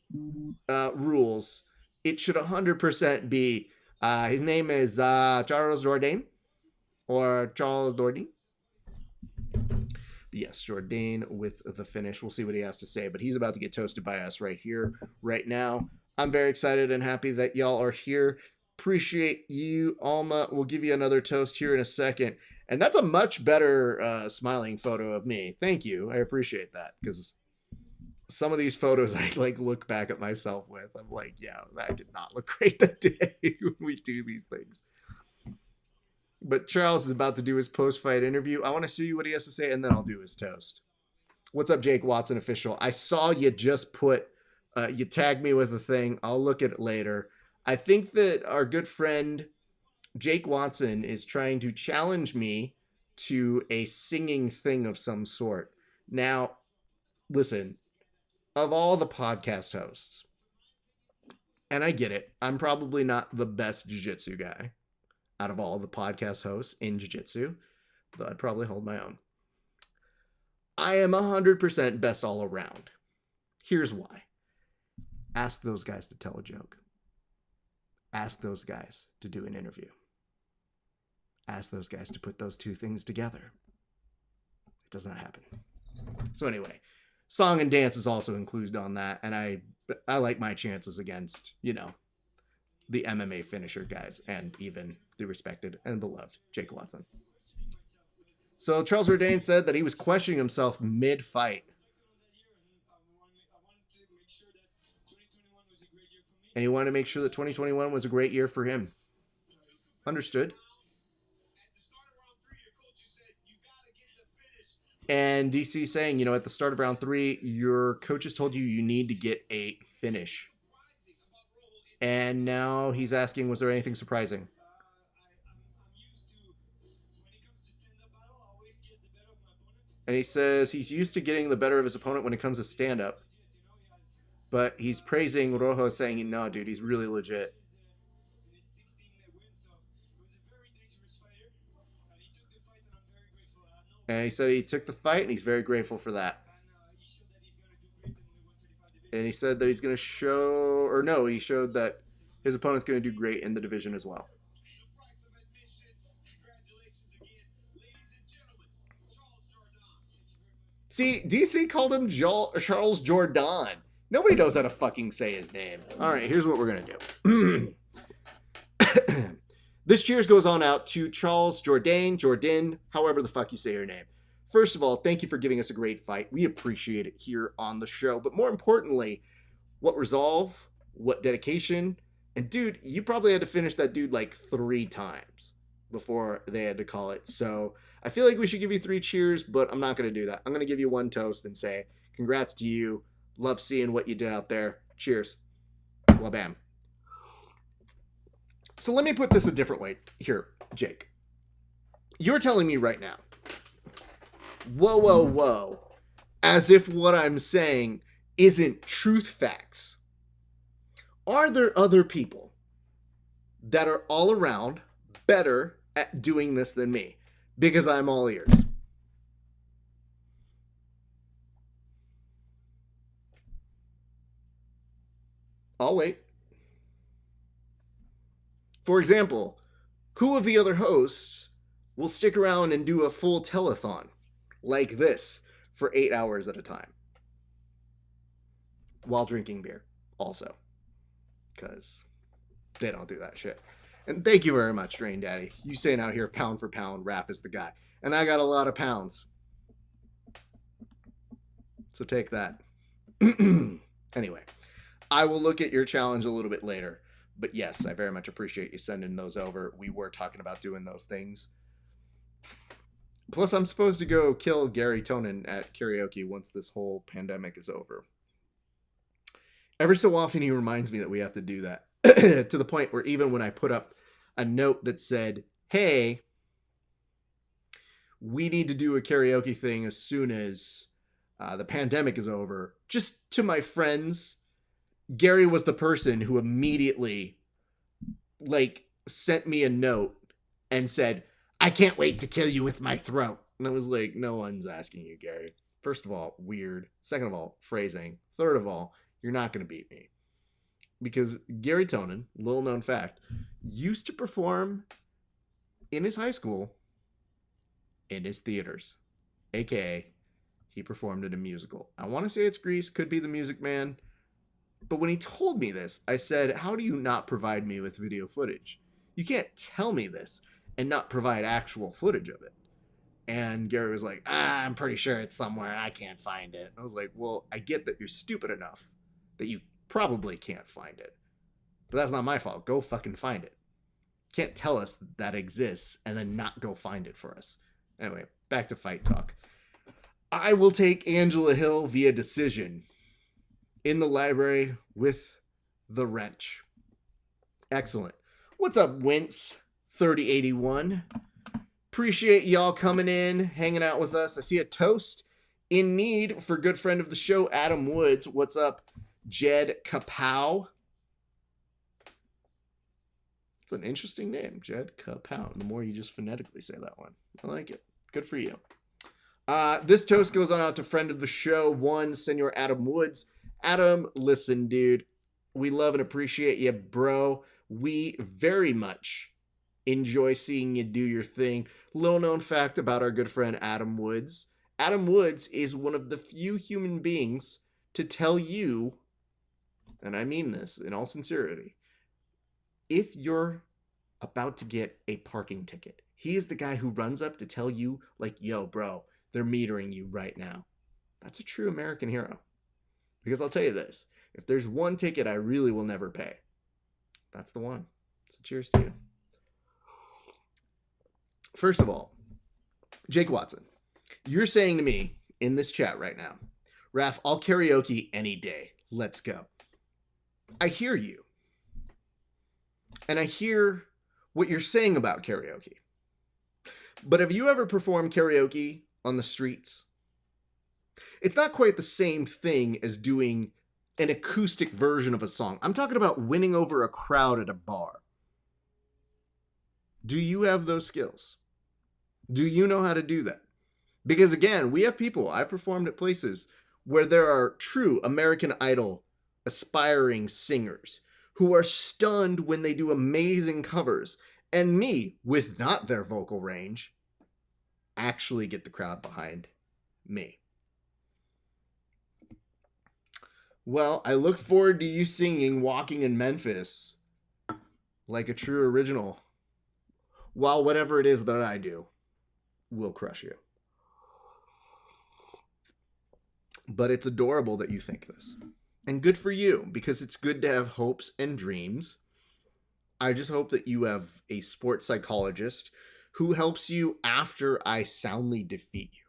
rules, it should 100% be his name is Charles Jourdain or Charles Jourdain. Yes, Jourdain with the finish. We'll see what he has to say, but he's about to get toasted by us right here, right now. I'm very excited and happy that y'all are here. Appreciate you, Alma. We'll give you another toast here in a second. And that's a much better smiling photo of me. Thank you. I appreciate that because some of these photos I like look back at myself with. I'm like, yeah, that did not look great that day when we do these things. But Charles is about to do his post-fight interview. I want to see what he has to say, and then I'll do his toast. What's up, Jake Watson official? I saw you just put, you tagged me with a thing. I'll look at it later. I think that our good friend Jake Watson is trying to challenge me to a singing thing of some sort. Now, listen, of all the podcast hosts, and I get it, I'm probably not the best jiu-jitsu guy out of all the podcast hosts in jiu-jitsu, though I'd probably hold my own. I am 100% best all around. Here's why. Ask those guys to tell a joke. Ask those guys to do an interview. Ask those guys to put those two things together. It does not happen. So anyway, song and dance is also included on that, and I like my chances against, you know, the MMA finisher guys, and even the respected and beloved Jake Watson. So Charles Jourdain said that he was questioning himself mid-fight. And he wanted to make sure that 2021 was a great year for him. Understood. And DC saying, you know, at the start of round 3, your coaches told you need to get a finish. And now he's asking, was there anything surprising? And he says he's used to getting the better of his opponent when it comes to stand-up. But he's praising Rojo, saying, no, dude, he's really legit. And he said he took the fight, and he's very grateful for that. And he said that he's going to show, or no, he showed that his opponent's going to do great in the division as well. See, DC called him Charles Jourdain. Nobody knows how to fucking say his name. All right, here's what we're going to do. This cheers goes on out to Charles Jourdain, however the fuck you say your name. First of all, thank you for giving us a great fight. We appreciate it here on the show. But more importantly, what resolve, what dedication. And dude, you probably had to finish that dude like 3 times before they had to call it. So I feel like we should give you 3 cheers, but I'm not going to do that. I'm going to give you 1 toast and say, congrats to you. Love seeing what you did out there. Cheers. Well, bam. So let me put this a different way here, Jake. You're telling me right now, whoa, whoa, whoa, as if what I'm saying isn't truth facts. Are there other people that are all around better at doing this than me? Because I'm all ears. I'll wait. For example, who of the other hosts will stick around and do a full telethon like this for 8 hours at a time while drinking beer also? Because they don't do that shit. And thank you very much, Drain Daddy. You saying out here, pound for pound, Raph is the guy. And I got a lot of pounds. So take that. Anyway, I will look at your challenge a little bit later. But yes, I very much appreciate you sending those over. We were talking about doing those things. Plus, I'm supposed to go kill Gary Tonin at karaoke once this whole pandemic is over. Every so often, he reminds me that we have to do that. To the point where even when I put up a note that said, hey, we need to do a karaoke thing as soon as the pandemic is over, just to my friends, Gary was the person who immediately, sent me a note and said, I can't wait to kill you with my throat. And I was like, no one's asking you, Gary. First of all, weird. Second of all, phrasing. Third of all, you're not going to beat me. Because Gary Tonin, little known fact, used to perform in his high school in his theaters. AKA, he performed in a musical. I want to say it's Grease, could be The Music Man. But when he told me this, I said, how do you not provide me with video footage? You can't tell me this and not provide actual footage of it. And Gary was like, I'm pretty sure it's somewhere. I can't find it. I was like, well, I get that you're stupid enough that you probably can't find it. But that's not my fault. Go fucking find it. Can't tell us that exists and then not go find it for us. Anyway, back to fight talk. I will take Angela Hill via decision in the library with the wrench. Excellent. What's up, Wince 3081? Appreciate y'all coming in, hanging out with us. I see a toast In need for good friend of the show, Adam Woods. What's up, Jed Kapow? It's an interesting name, Jed Kapow. The more you just phonetically say that one. I like it. Good for you. This toast goes on out to friend of the show, one Senor Adam Woods. Adam, listen, dude. We love and appreciate you, bro. We very much enjoy seeing you do your thing. Little known fact about our good friend Adam Woods. Adam Woods is one of the few human beings to tell you, and I mean this in all sincerity, if you're about to get a parking ticket, he is the guy who runs up to tell you, like, yo, bro, they're metering you right now. That's a true American hero. Because I'll tell you this, if there's one ticket I really will never pay, that's the one. So cheers to you. First of all, Jake Watson, you're saying to me in this chat right now, Raph, I'll karaoke any day. Let's go. I hear you. And I hear what you're saying about karaoke. But have you ever performed karaoke on the streets? It's not quite the same thing as doing an acoustic version of a song. I'm talking about winning over a crowd at a bar. Do you have those skills? Do you know how to do that? Because again, we have people, I performed at places where there are true American Idol aspiring singers who are stunned when they do amazing covers, and me, with not their vocal range, actually get the crowd behind me. Well, I look forward to you singing Walking in Memphis like a true original, while whatever it is that I do will crush you. But it's adorable that you think this. And good for you, because it's good to have hopes and dreams. I just hope that you have a sports psychologist who helps you after I soundly defeat you,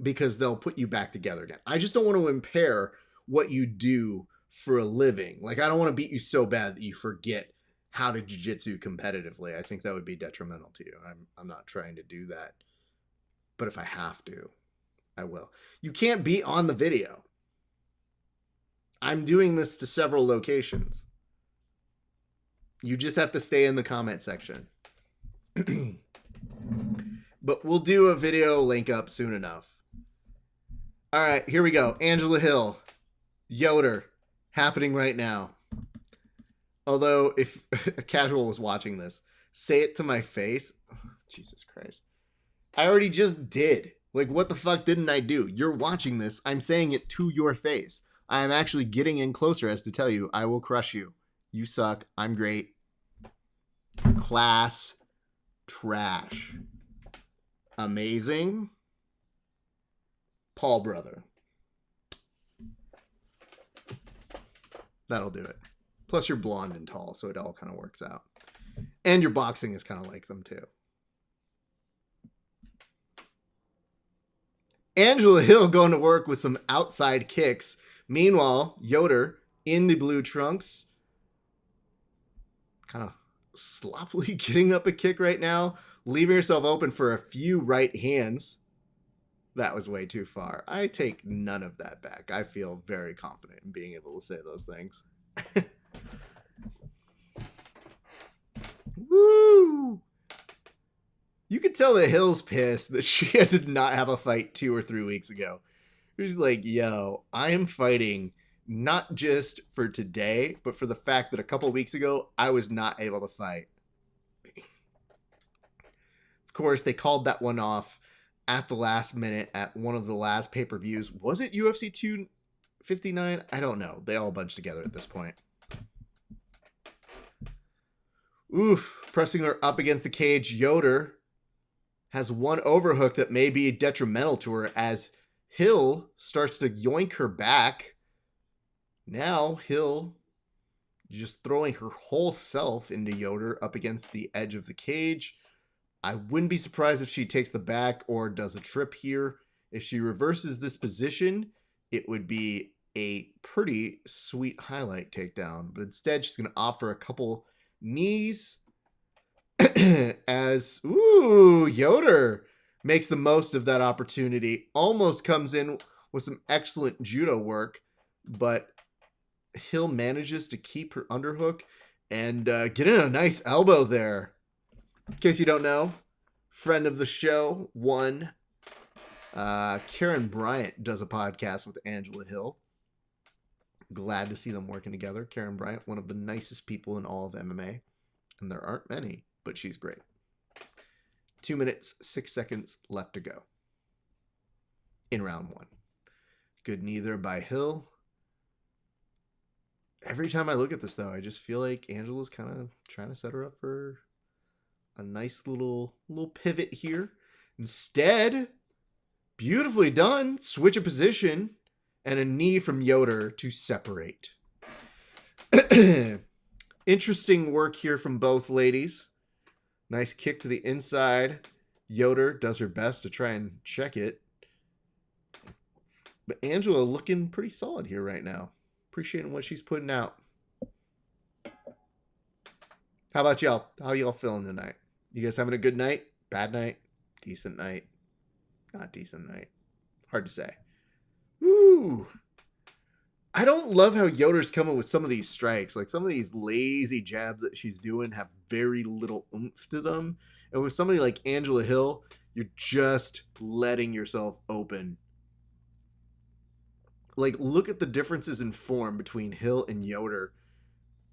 because they'll put you back together again. I just don't want to impair what you do for a living. Like, I don't want to beat you so bad that you forget how to jiu-jitsu competitively. I think that would be detrimental to you. I'm not trying to do that. But if I have to, I will. You can't be on the video. I'm doing this to several locations. You just have to stay in the comment section. But we'll do a video link up soon enough. All right, here we go. Angela Hill, Yoder, happening right now. Although, if a casual was watching this, say it to my face. Oh, Jesus Christ. I already just did. Like, what the fuck didn't I do? You're watching this. I'm saying it to your face. I'm actually getting in closer as to tell you, I will crush you. You suck. I'm great. Class. Trash. Amazing. Paul brother. That'll do it. Plus you're blonde and tall, so it all kind of works out. And your boxing is kind of like them too. Angela Hill going to work with some outside kicks. Meanwhile, Yoder in the blue trunks, kind of sloppily getting up a kick right now, leaving herself open for a few right hands. That was way too far. I take none of that back. I feel very confident in being able to say those things. Woo! You could tell that Hill's pissed that she did not have a fight 2 or 3 weeks ago. She's like, yo, I am fighting not just for today, but for the fact that a couple weeks ago, I was not able to fight. Of course, they called that one off at the last minute at one of the last pay-per-views. Was it UFC 259? I don't know. They all bunched together at this point. Oof. Pressing her up against the cage, Yoder has one overhook that may be detrimental to her as Hill starts to yoink her back. Now Hill just throwing her whole self into Yoder up against the edge of the cage. I wouldn't be surprised if she takes the back or does a trip here. If she reverses this position, it would be a pretty sweet highlight takedown. But instead, she's going to opt for a couple knees as, ooh, Yoder makes the most of that opportunity. Almost comes in with some excellent judo work, but Hill manages to keep her underhook and get in a nice elbow there. In case you don't know, friend of the show, Karen Bryant does a podcast with Angela Hill. Glad to see them working together. Karen Bryant, one of the nicest people in all of MMA. And there aren't many, but she's great. 2 minutes, 6 seconds left to go in round one. Good knee there by Hill. Every time I look at this, though, I just feel like Angela's kind of trying to set her up for a nice little pivot here. Instead, beautifully done. Switch of position and a knee from Yoder to separate. Interesting work here from both ladies. Nice kick to the inside. Yoder does her best to try and check it. But Angela looking pretty solid here right now. Appreciating what she's putting out. How about y'all? How y'all feeling tonight? You guys having a good night? Bad night? Decent night? Not decent night. Hard to say. Woo! I don't love how Yoder's coming with some of these strikes. Like some of these lazy jabs that she's doing have very little oomph to them. And with somebody like Angela Hill, you're just letting yourself open. Like, look at the differences in form between Hill and Yoder.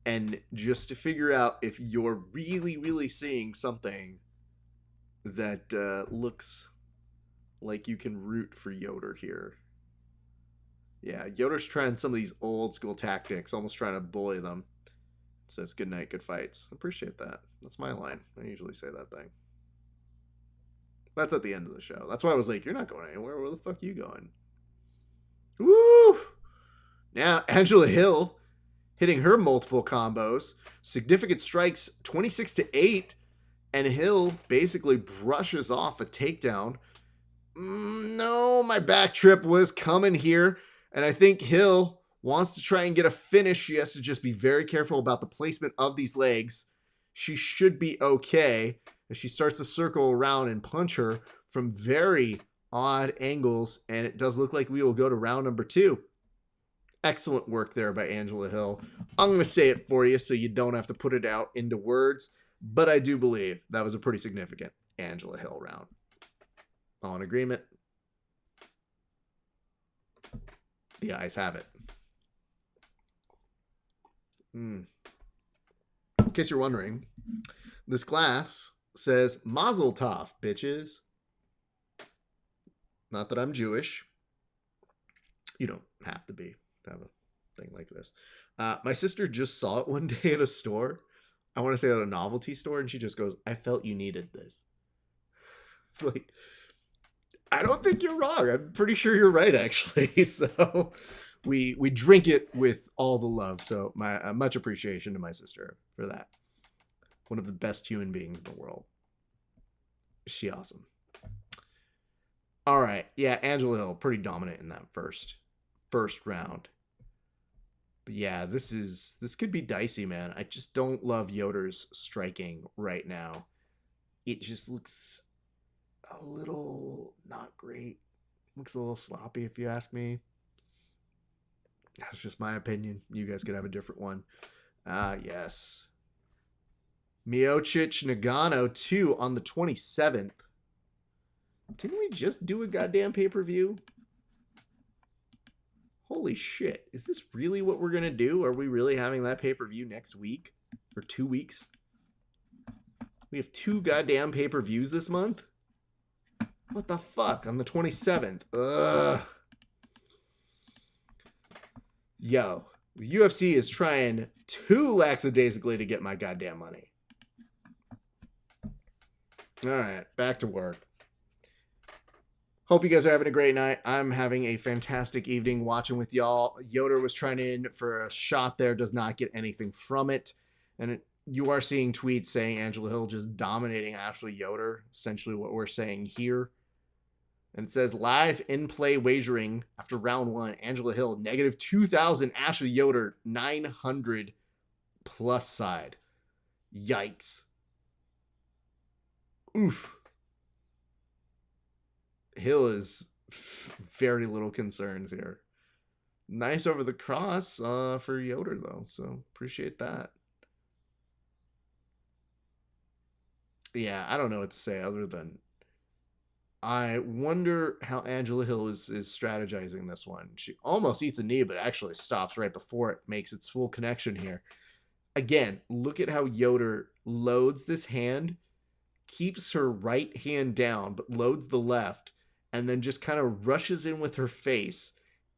And just to figure out if you're really, really seeing something that looks like you can root for Yoder here. Yeah, Yoder's trying some of these old school tactics, almost trying to bully them. It says, good night, good fights. Appreciate that. That's my line. I usually say that thing. That's at the end of the show. That's why I was like, you're not going anywhere. Where the fuck are you going? Woo! Now, Angela Hill hitting her multiple combos. Significant strikes, 26-8. And Hill basically brushes off a takedown. No, my back trip was coming here. And I think Hill wants to try and get a finish. She has to just be very careful about the placement of these legs. She should be okay as she starts to circle around and punch her from very odd angles. And it does look like we will go to round number 2. Excellent work there by Angela Hill. I'm going to say it for you so you don't have to put it out into words. But I do believe that was a pretty significant Angela Hill round. All in agreement? The eyes have it. In case you're wondering, this glass says Mazel Tov, bitches. Not that I'm Jewish. You don't have to be to have a thing like this. My sister just saw it one day at a store. I want to say at a novelty store, and she just goes, I felt you needed this. It's like, I don't think you're wrong. I'm pretty sure you're right, actually. So we drink it with all the love. So my much appreciation to my sister for that. One of the best human beings in the world. She awesome. All right. Yeah, Angela Hill, pretty dominant in that first round. But yeah, this could be dicey, man. I just don't love Yoder's striking right now. It just looks a little not great. Looks a little sloppy, if you ask me. That's just my opinion. You guys could have a different one. Yes. Miocic Nagano 2 on the 27th. Didn't we just do a goddamn pay-per-view? Holy shit. Is this really what we're going to do? Are we really having that pay-per-view next week? Or 2 weeks? We have 2 goddamn pay-per-views this month? What the fuck? On the 27th. Ugh. Yo. The UFC is trying too lackadaisically to get my goddamn money. Alright. Back to work. Hope you guys are having a great night. I'm having a fantastic evening watching with y'all. Yoder was trying in for a shot there. Does not get anything from it. And you are seeing tweets saying Angela Hill just dominating Ashley Yoder. Essentially what we're saying here. And it says live in-play wagering after round 1. Angela Hill, negative 2,000. Ashley Yoder, 900 plus side. Yikes. Oof. Hill is very little concerns here. Nice over the cross for Yoder, though, so appreciate that. Yeah, I don't know what to say other than I wonder how Angela Hill is strategizing this one. She almost eats a knee, but actually stops right before it makes its full connection here. Again, look at how Yoder loads this hand, keeps her right hand down, but loads the left, and then just kind of rushes in with her face.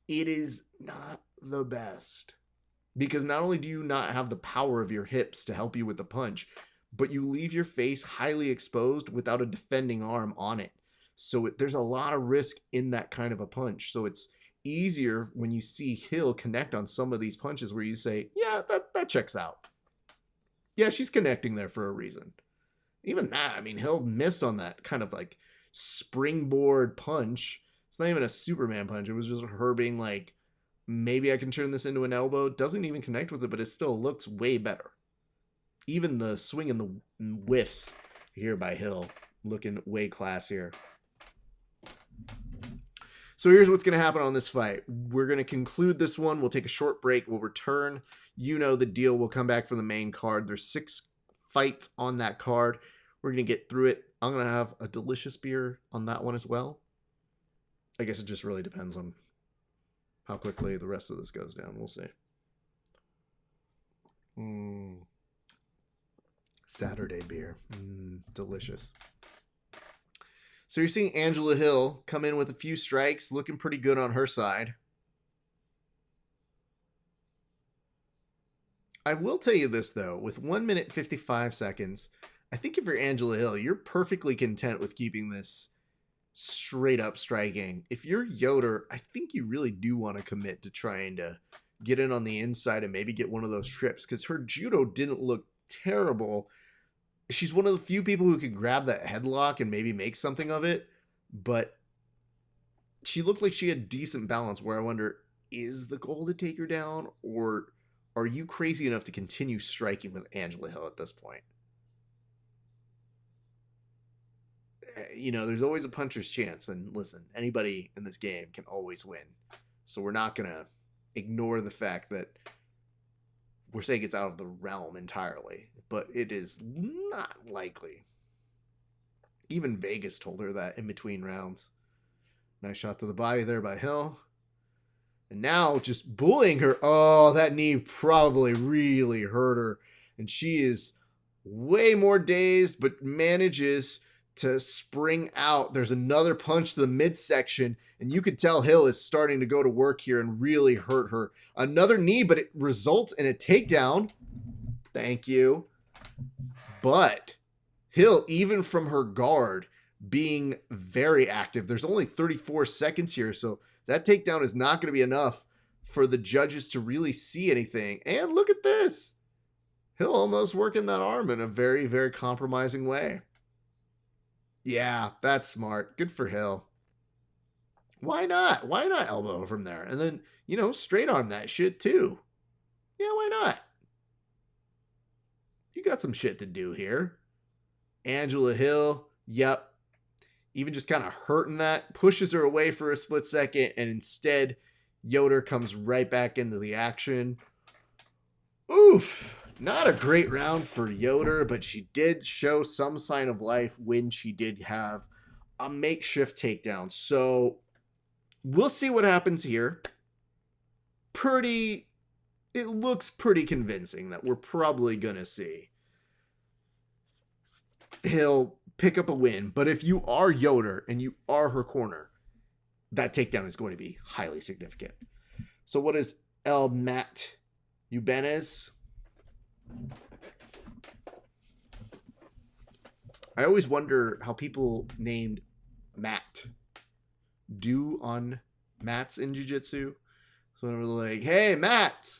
It is not the best. Because not only do you not have the power of your hips to help you with the punch, but you leave your face highly exposed without a defending arm on it. So there's a lot of risk in that kind of a punch. So it's easier when you see Hill connect on some of these punches where you say, yeah, that checks out. Yeah, she's connecting there for a reason. Even that, I mean, Hill missed on that kind of like springboard punch. It's not even a Superman punch. It was just her being like, maybe I can turn this into an elbow. Doesn't even connect with it, but it still looks way better. Even the swing and the whiffs here by Hill looking way classier. So here's what's going to happen on this fight. We're going to conclude this one. We'll take a short break. We'll return. You know the deal. We'll come back for the main card. There's 6 fights on that card. We're going to get through it. I'm going to have a delicious beer on that one as well. I guess it just really depends on how quickly the rest of this goes down. We'll see. Saturday beer. Delicious. So you're seeing Angela Hill come in with a few strikes, looking pretty good on her side. I will tell you this, though. With 1 minute 55 seconds, I think if you're Angela Hill, you're perfectly content with keeping this straight up striking. If you're Yoder, I think you really do want to commit to trying to get in on the inside and maybe get one of those trips, because her judo didn't look terrible. She's one of the few people who can grab that headlock and maybe make something of it, but she looked like she had decent balance, where I wonder, is the goal to take her down, or are you crazy enough to continue striking with Angela Hill at this point? You know, there's always a puncher's chance, and listen, anybody in this game can always win. So we're not going to ignore the fact that we're saying it's out of the realm entirely, but it is not likely. Even Vegas told her that in between rounds. Nice shot to the body there by Hill. And now just bullying her. Oh, that knee probably really hurt her. And she is way more dazed, but manages to spring out. There's another punch to the midsection, and you could tell Hill is starting to go to work here and really hurt her. Another knee, but it results in a takedown. Thank you. But Hill, even from her guard, being very active. There's only 34 seconds here, so that takedown is not going to be enough for the judges to really see anything. And look at this. Hill almost working that arm in a very, very compromising way. Yeah, that's smart. Good for Hill. Why not? Why not elbow from there? And then, you know, straight arm that shit too. Yeah, why not? You got some shit to do here. Angela Hill, yep. Even just kind of hurting that, pushes her away for a split second, and instead, Yoder comes right back into the action. Oof. Not a great round for Yoder, but she did show some sign of life when she did have a makeshift takedown. So we'll see what happens here. It looks pretty convincing that we're probably going to see Hill pick up a win. But if you are Yoder and you are her corner, that takedown is going to be highly significant. So what is El Mat Ubanez? I always wonder how people named Matt do on mats in jiu-jitsu. So they're like, hey, Matt.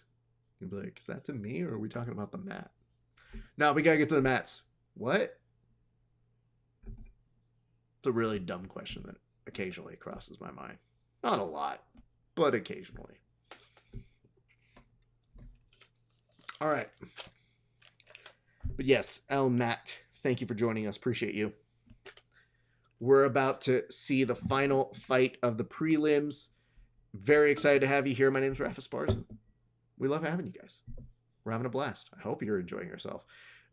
You'd be like, is that to me or are we talking about the mat? Now we got to get to the mats. What? It's a really dumb question that occasionally crosses my mind. Not a lot, but occasionally. All right. But yes, El Matt, thank you for joining us. Appreciate you. We're about to see the final fight of the prelims. Very excited to have you here. My name is Rafa Esparza. We love having you guys. We're having a blast. I hope you're enjoying yourself.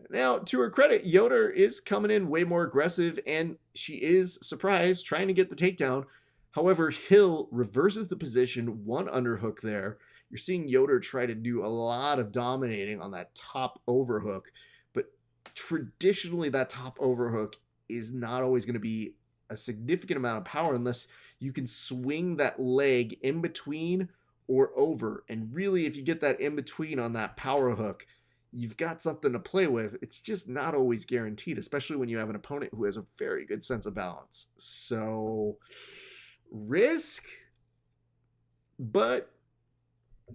Now, to her credit, Jourdain is coming in way more aggressive, and she is surprised, trying to get the takedown. However, Hill reverses the position, one underhook there. You're seeing Jourdain try to do a lot of dominating on that top overhook, but traditionally that top overhook is not always going to be a significant amount of power unless you can swing that leg in between or over. And really, if you get that in between on that power hook, you've got something to play with. It's just not always guaranteed, especially when you have an opponent who has a very good sense of balance. So, risk, but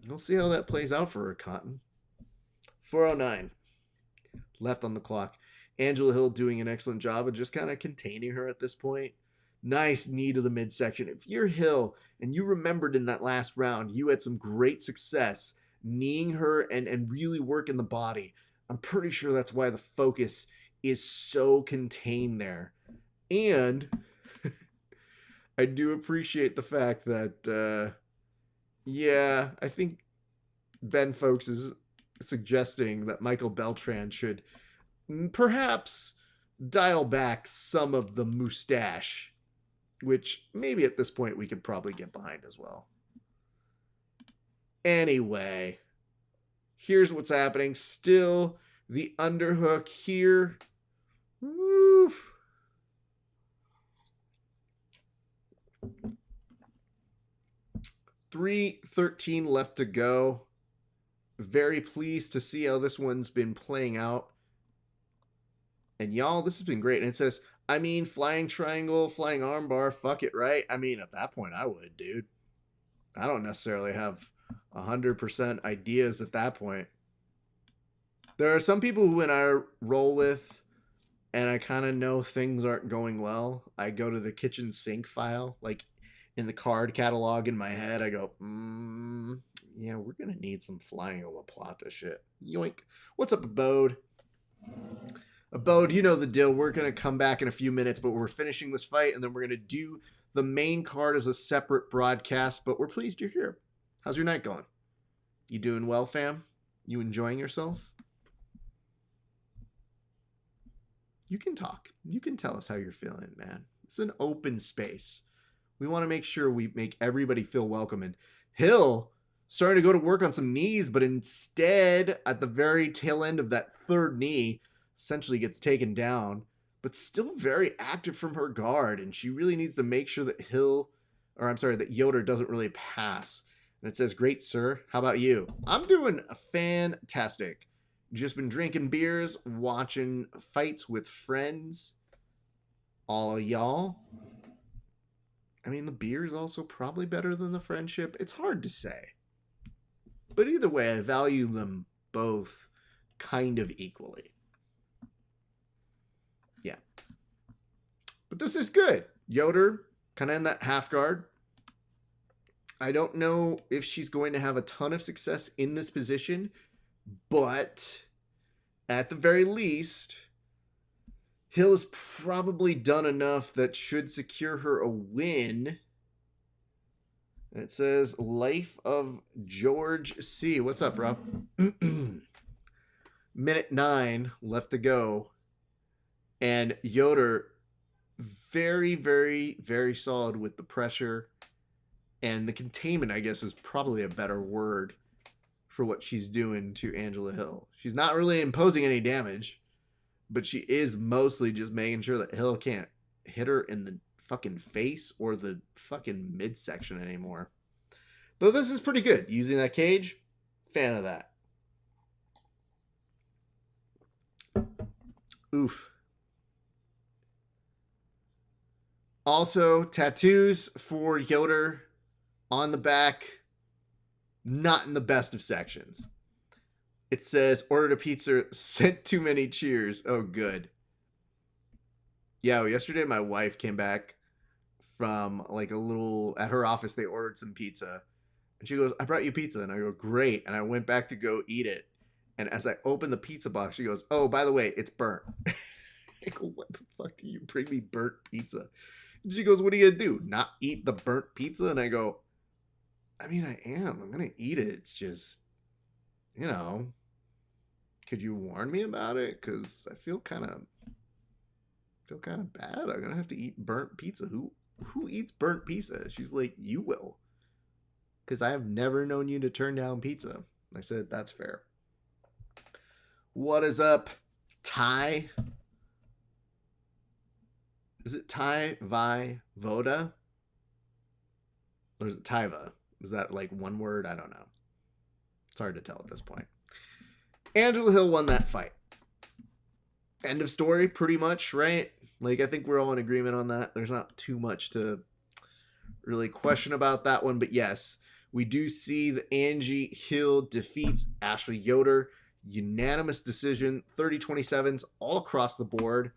we'll see how that plays out for her, Cotton. 4:09 left on the clock. Angela Hill doing an excellent job of just kind of containing her at this point. Nice knee to the midsection. If you're Hill and you remembered in that last round, you had some great success kneeing her and really working the body. I'm pretty sure that's why the focus is so contained there. And I do appreciate the fact that, yeah, I think Ben Folks is suggesting that Michael Beltran should perhaps dial back some of the mustache, which maybe at this point we could probably get behind as well. Anyway, here's what's happening. Still the underhook here. Woo. 3:13 left to go. Very pleased to see how this one's been playing out. And y'all, this has been great. And it says, I mean, flying triangle, flying armbar, fuck it, right? I mean, at that point, I would, dude. I don't necessarily have 100% ideas at that point. There are some people who, when I roll with and I kind of know things aren't going well, I go to the kitchen sink file, like in the card catalog in my head. I go, yeah, we're going to need some flying La Plata shit. Yoink. What's up, Abode? Abode, you know the deal. We're going to come back in a few minutes, but we're finishing this fight, and then we're going to do the main card as a separate broadcast, but we're pleased you're here. How's your night going? You doing well, fam? You enjoying yourself? You can talk. You can tell us how you're feeling, man. It's an open space. We want to make sure we make everybody feel welcome. And Hill starting to go to work on some knees, but instead, at the very tail end of that third knee, essentially gets taken down, but still very active from her guard. And she really needs to make sure that that Jourdain doesn't really pass. And it says, great, sir. How about you? I'm doing fantastic. Just been drinking beers, watching fights with friends. All of y'all. I mean, the beer is also probably better than the friendship. It's hard to say. But either way, I value them both kind of equally. Yeah. But this is good. Jourdain, kind of in that half guard. I don't know if she's going to have a ton of success in this position, but at the very least, Hill has probably done enough that should secure her a win. And it says, Life of George C. What's up, bro? Minute 9 left to go. And Jourdain, very, very, very solid with the pressure. And the containment, I guess, is probably a better word for what she's doing to Angela Hill. She's not really imposing any damage, but she is mostly just making sure that Hill can't hit her in the fucking face or the fucking midsection anymore. Though this is pretty good. Using that cage, fan of that. Oof. Also, tattoos for Jourdain on the back, not in the best of sections. It says, ordered a pizza, sent too many cheers. Oh, good. Yeah, well, yesterday my wife came back from like at her office, they ordered some pizza. And she goes, I brought you pizza. And I go, great. And I went back to go eat it. And as I opened the pizza box, she goes, oh, by the way, it's burnt. I go, what the fuck do you bring me burnt pizza? And she goes, what are you going to do? Not eat the burnt pizza? And I go, I mean, I am. I'm going to eat it. It's just, you know, could you warn me about it? Because I feel kind of bad. I'm going to have to eat burnt pizza. Who eats burnt pizza? She's like, you will. Because I have never known you to turn down pizza. I said, that's fair. What is up, Ty? Is it Ty Vi Voda? Or is it Tyva? Is that like one word? I don't know. It's hard to tell at this point. Angela Hill won that fight. End of story, pretty much, right? Like, I think we're all in agreement on that. There's not too much to really question about that one. But yes, we do see that Angie Hill defeats Ashley Yoder. Unanimous decision, 30-27s all across the board.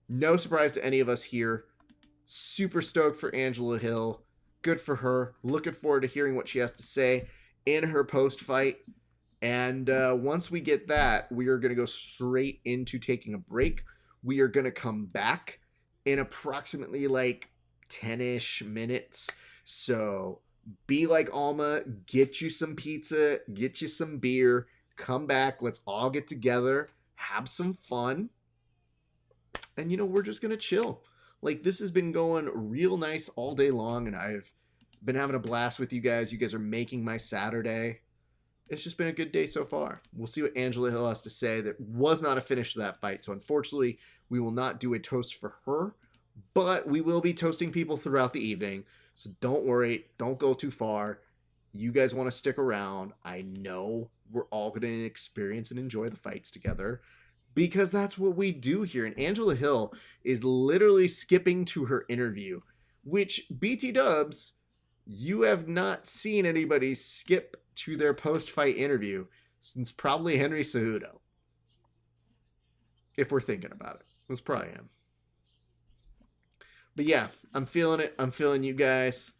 No surprise to any of us here. Super stoked for Angela Hill. Good for her. Looking forward to hearing what she has to say in her post-fight. And once we get that, we are going to go straight into taking a break. We are going to come back in approximately like 10-ish minutes. So be like Alma, get you some pizza, get you some beer, come back. Let's all get together, have some fun. And, you know, we're just going to chill. Like, this has been going real nice all day long, and I've been having a blast with you guys. You guys are making my Saturday. It's just been a good day so far. We'll see what Angela Hill has to say. That was not a finish to that fight. So, unfortunately, we will not do a toast for her, but we will be toasting people throughout the evening. So, don't worry. Don't go too far. You guys want to stick around. I know we're all going to experience and enjoy the fights together, because that's what we do here. And Angela Hill is literally skipping to her interview, which, BT Dubs, you have not seen anybody skip to their post-fight interview since probably Henry Cejudo. If we're thinking about it. That's probably him. But yeah, I'm feeling it. I'm feeling you guys.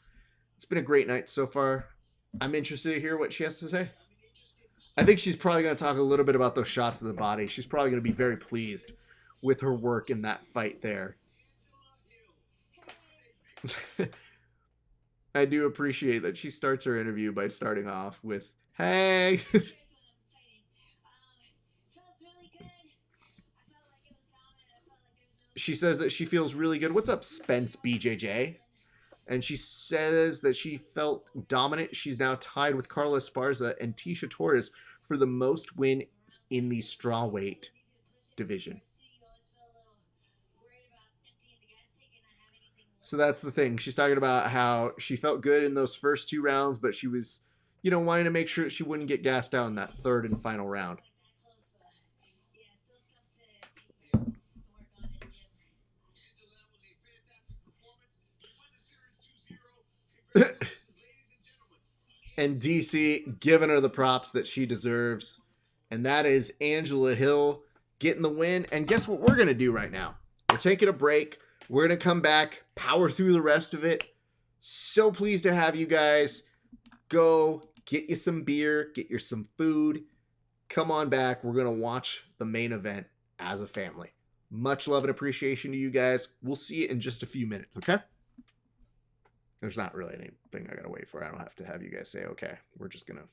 It's been a great night so far. I'm interested to hear what she has to say. I think she's probably going to talk a little bit about those shots to the body. She's probably going to be very pleased with her work in that fight there. I do appreciate that she starts her interview by starting off with, hey. She says that she feels really good. What's up, Spence BJJ? And she says that she felt dominant. She's now tied with Carla Esparza and Tisha Torres for the most wins in the strawweight division. So that's the thing. She's talking about how she felt good in those first 2 rounds, but she was, you know, wanting to make sure she wouldn't get gassed out in that third and final round. And DC giving her the props that she deserves. And that is Angela Hill getting the win. And guess what we're going to do right now? We're taking a break. We're going to come back, power through the rest of it. So pleased to have you guys. Go get you some beer, get you some food. Come on back. We're going to watch the main event as a family. Much love and appreciation to you guys. We'll see you in just a few minutes, okay? There's not really anything I got to wait for. I don't have to have you guys say, okay. We're just going to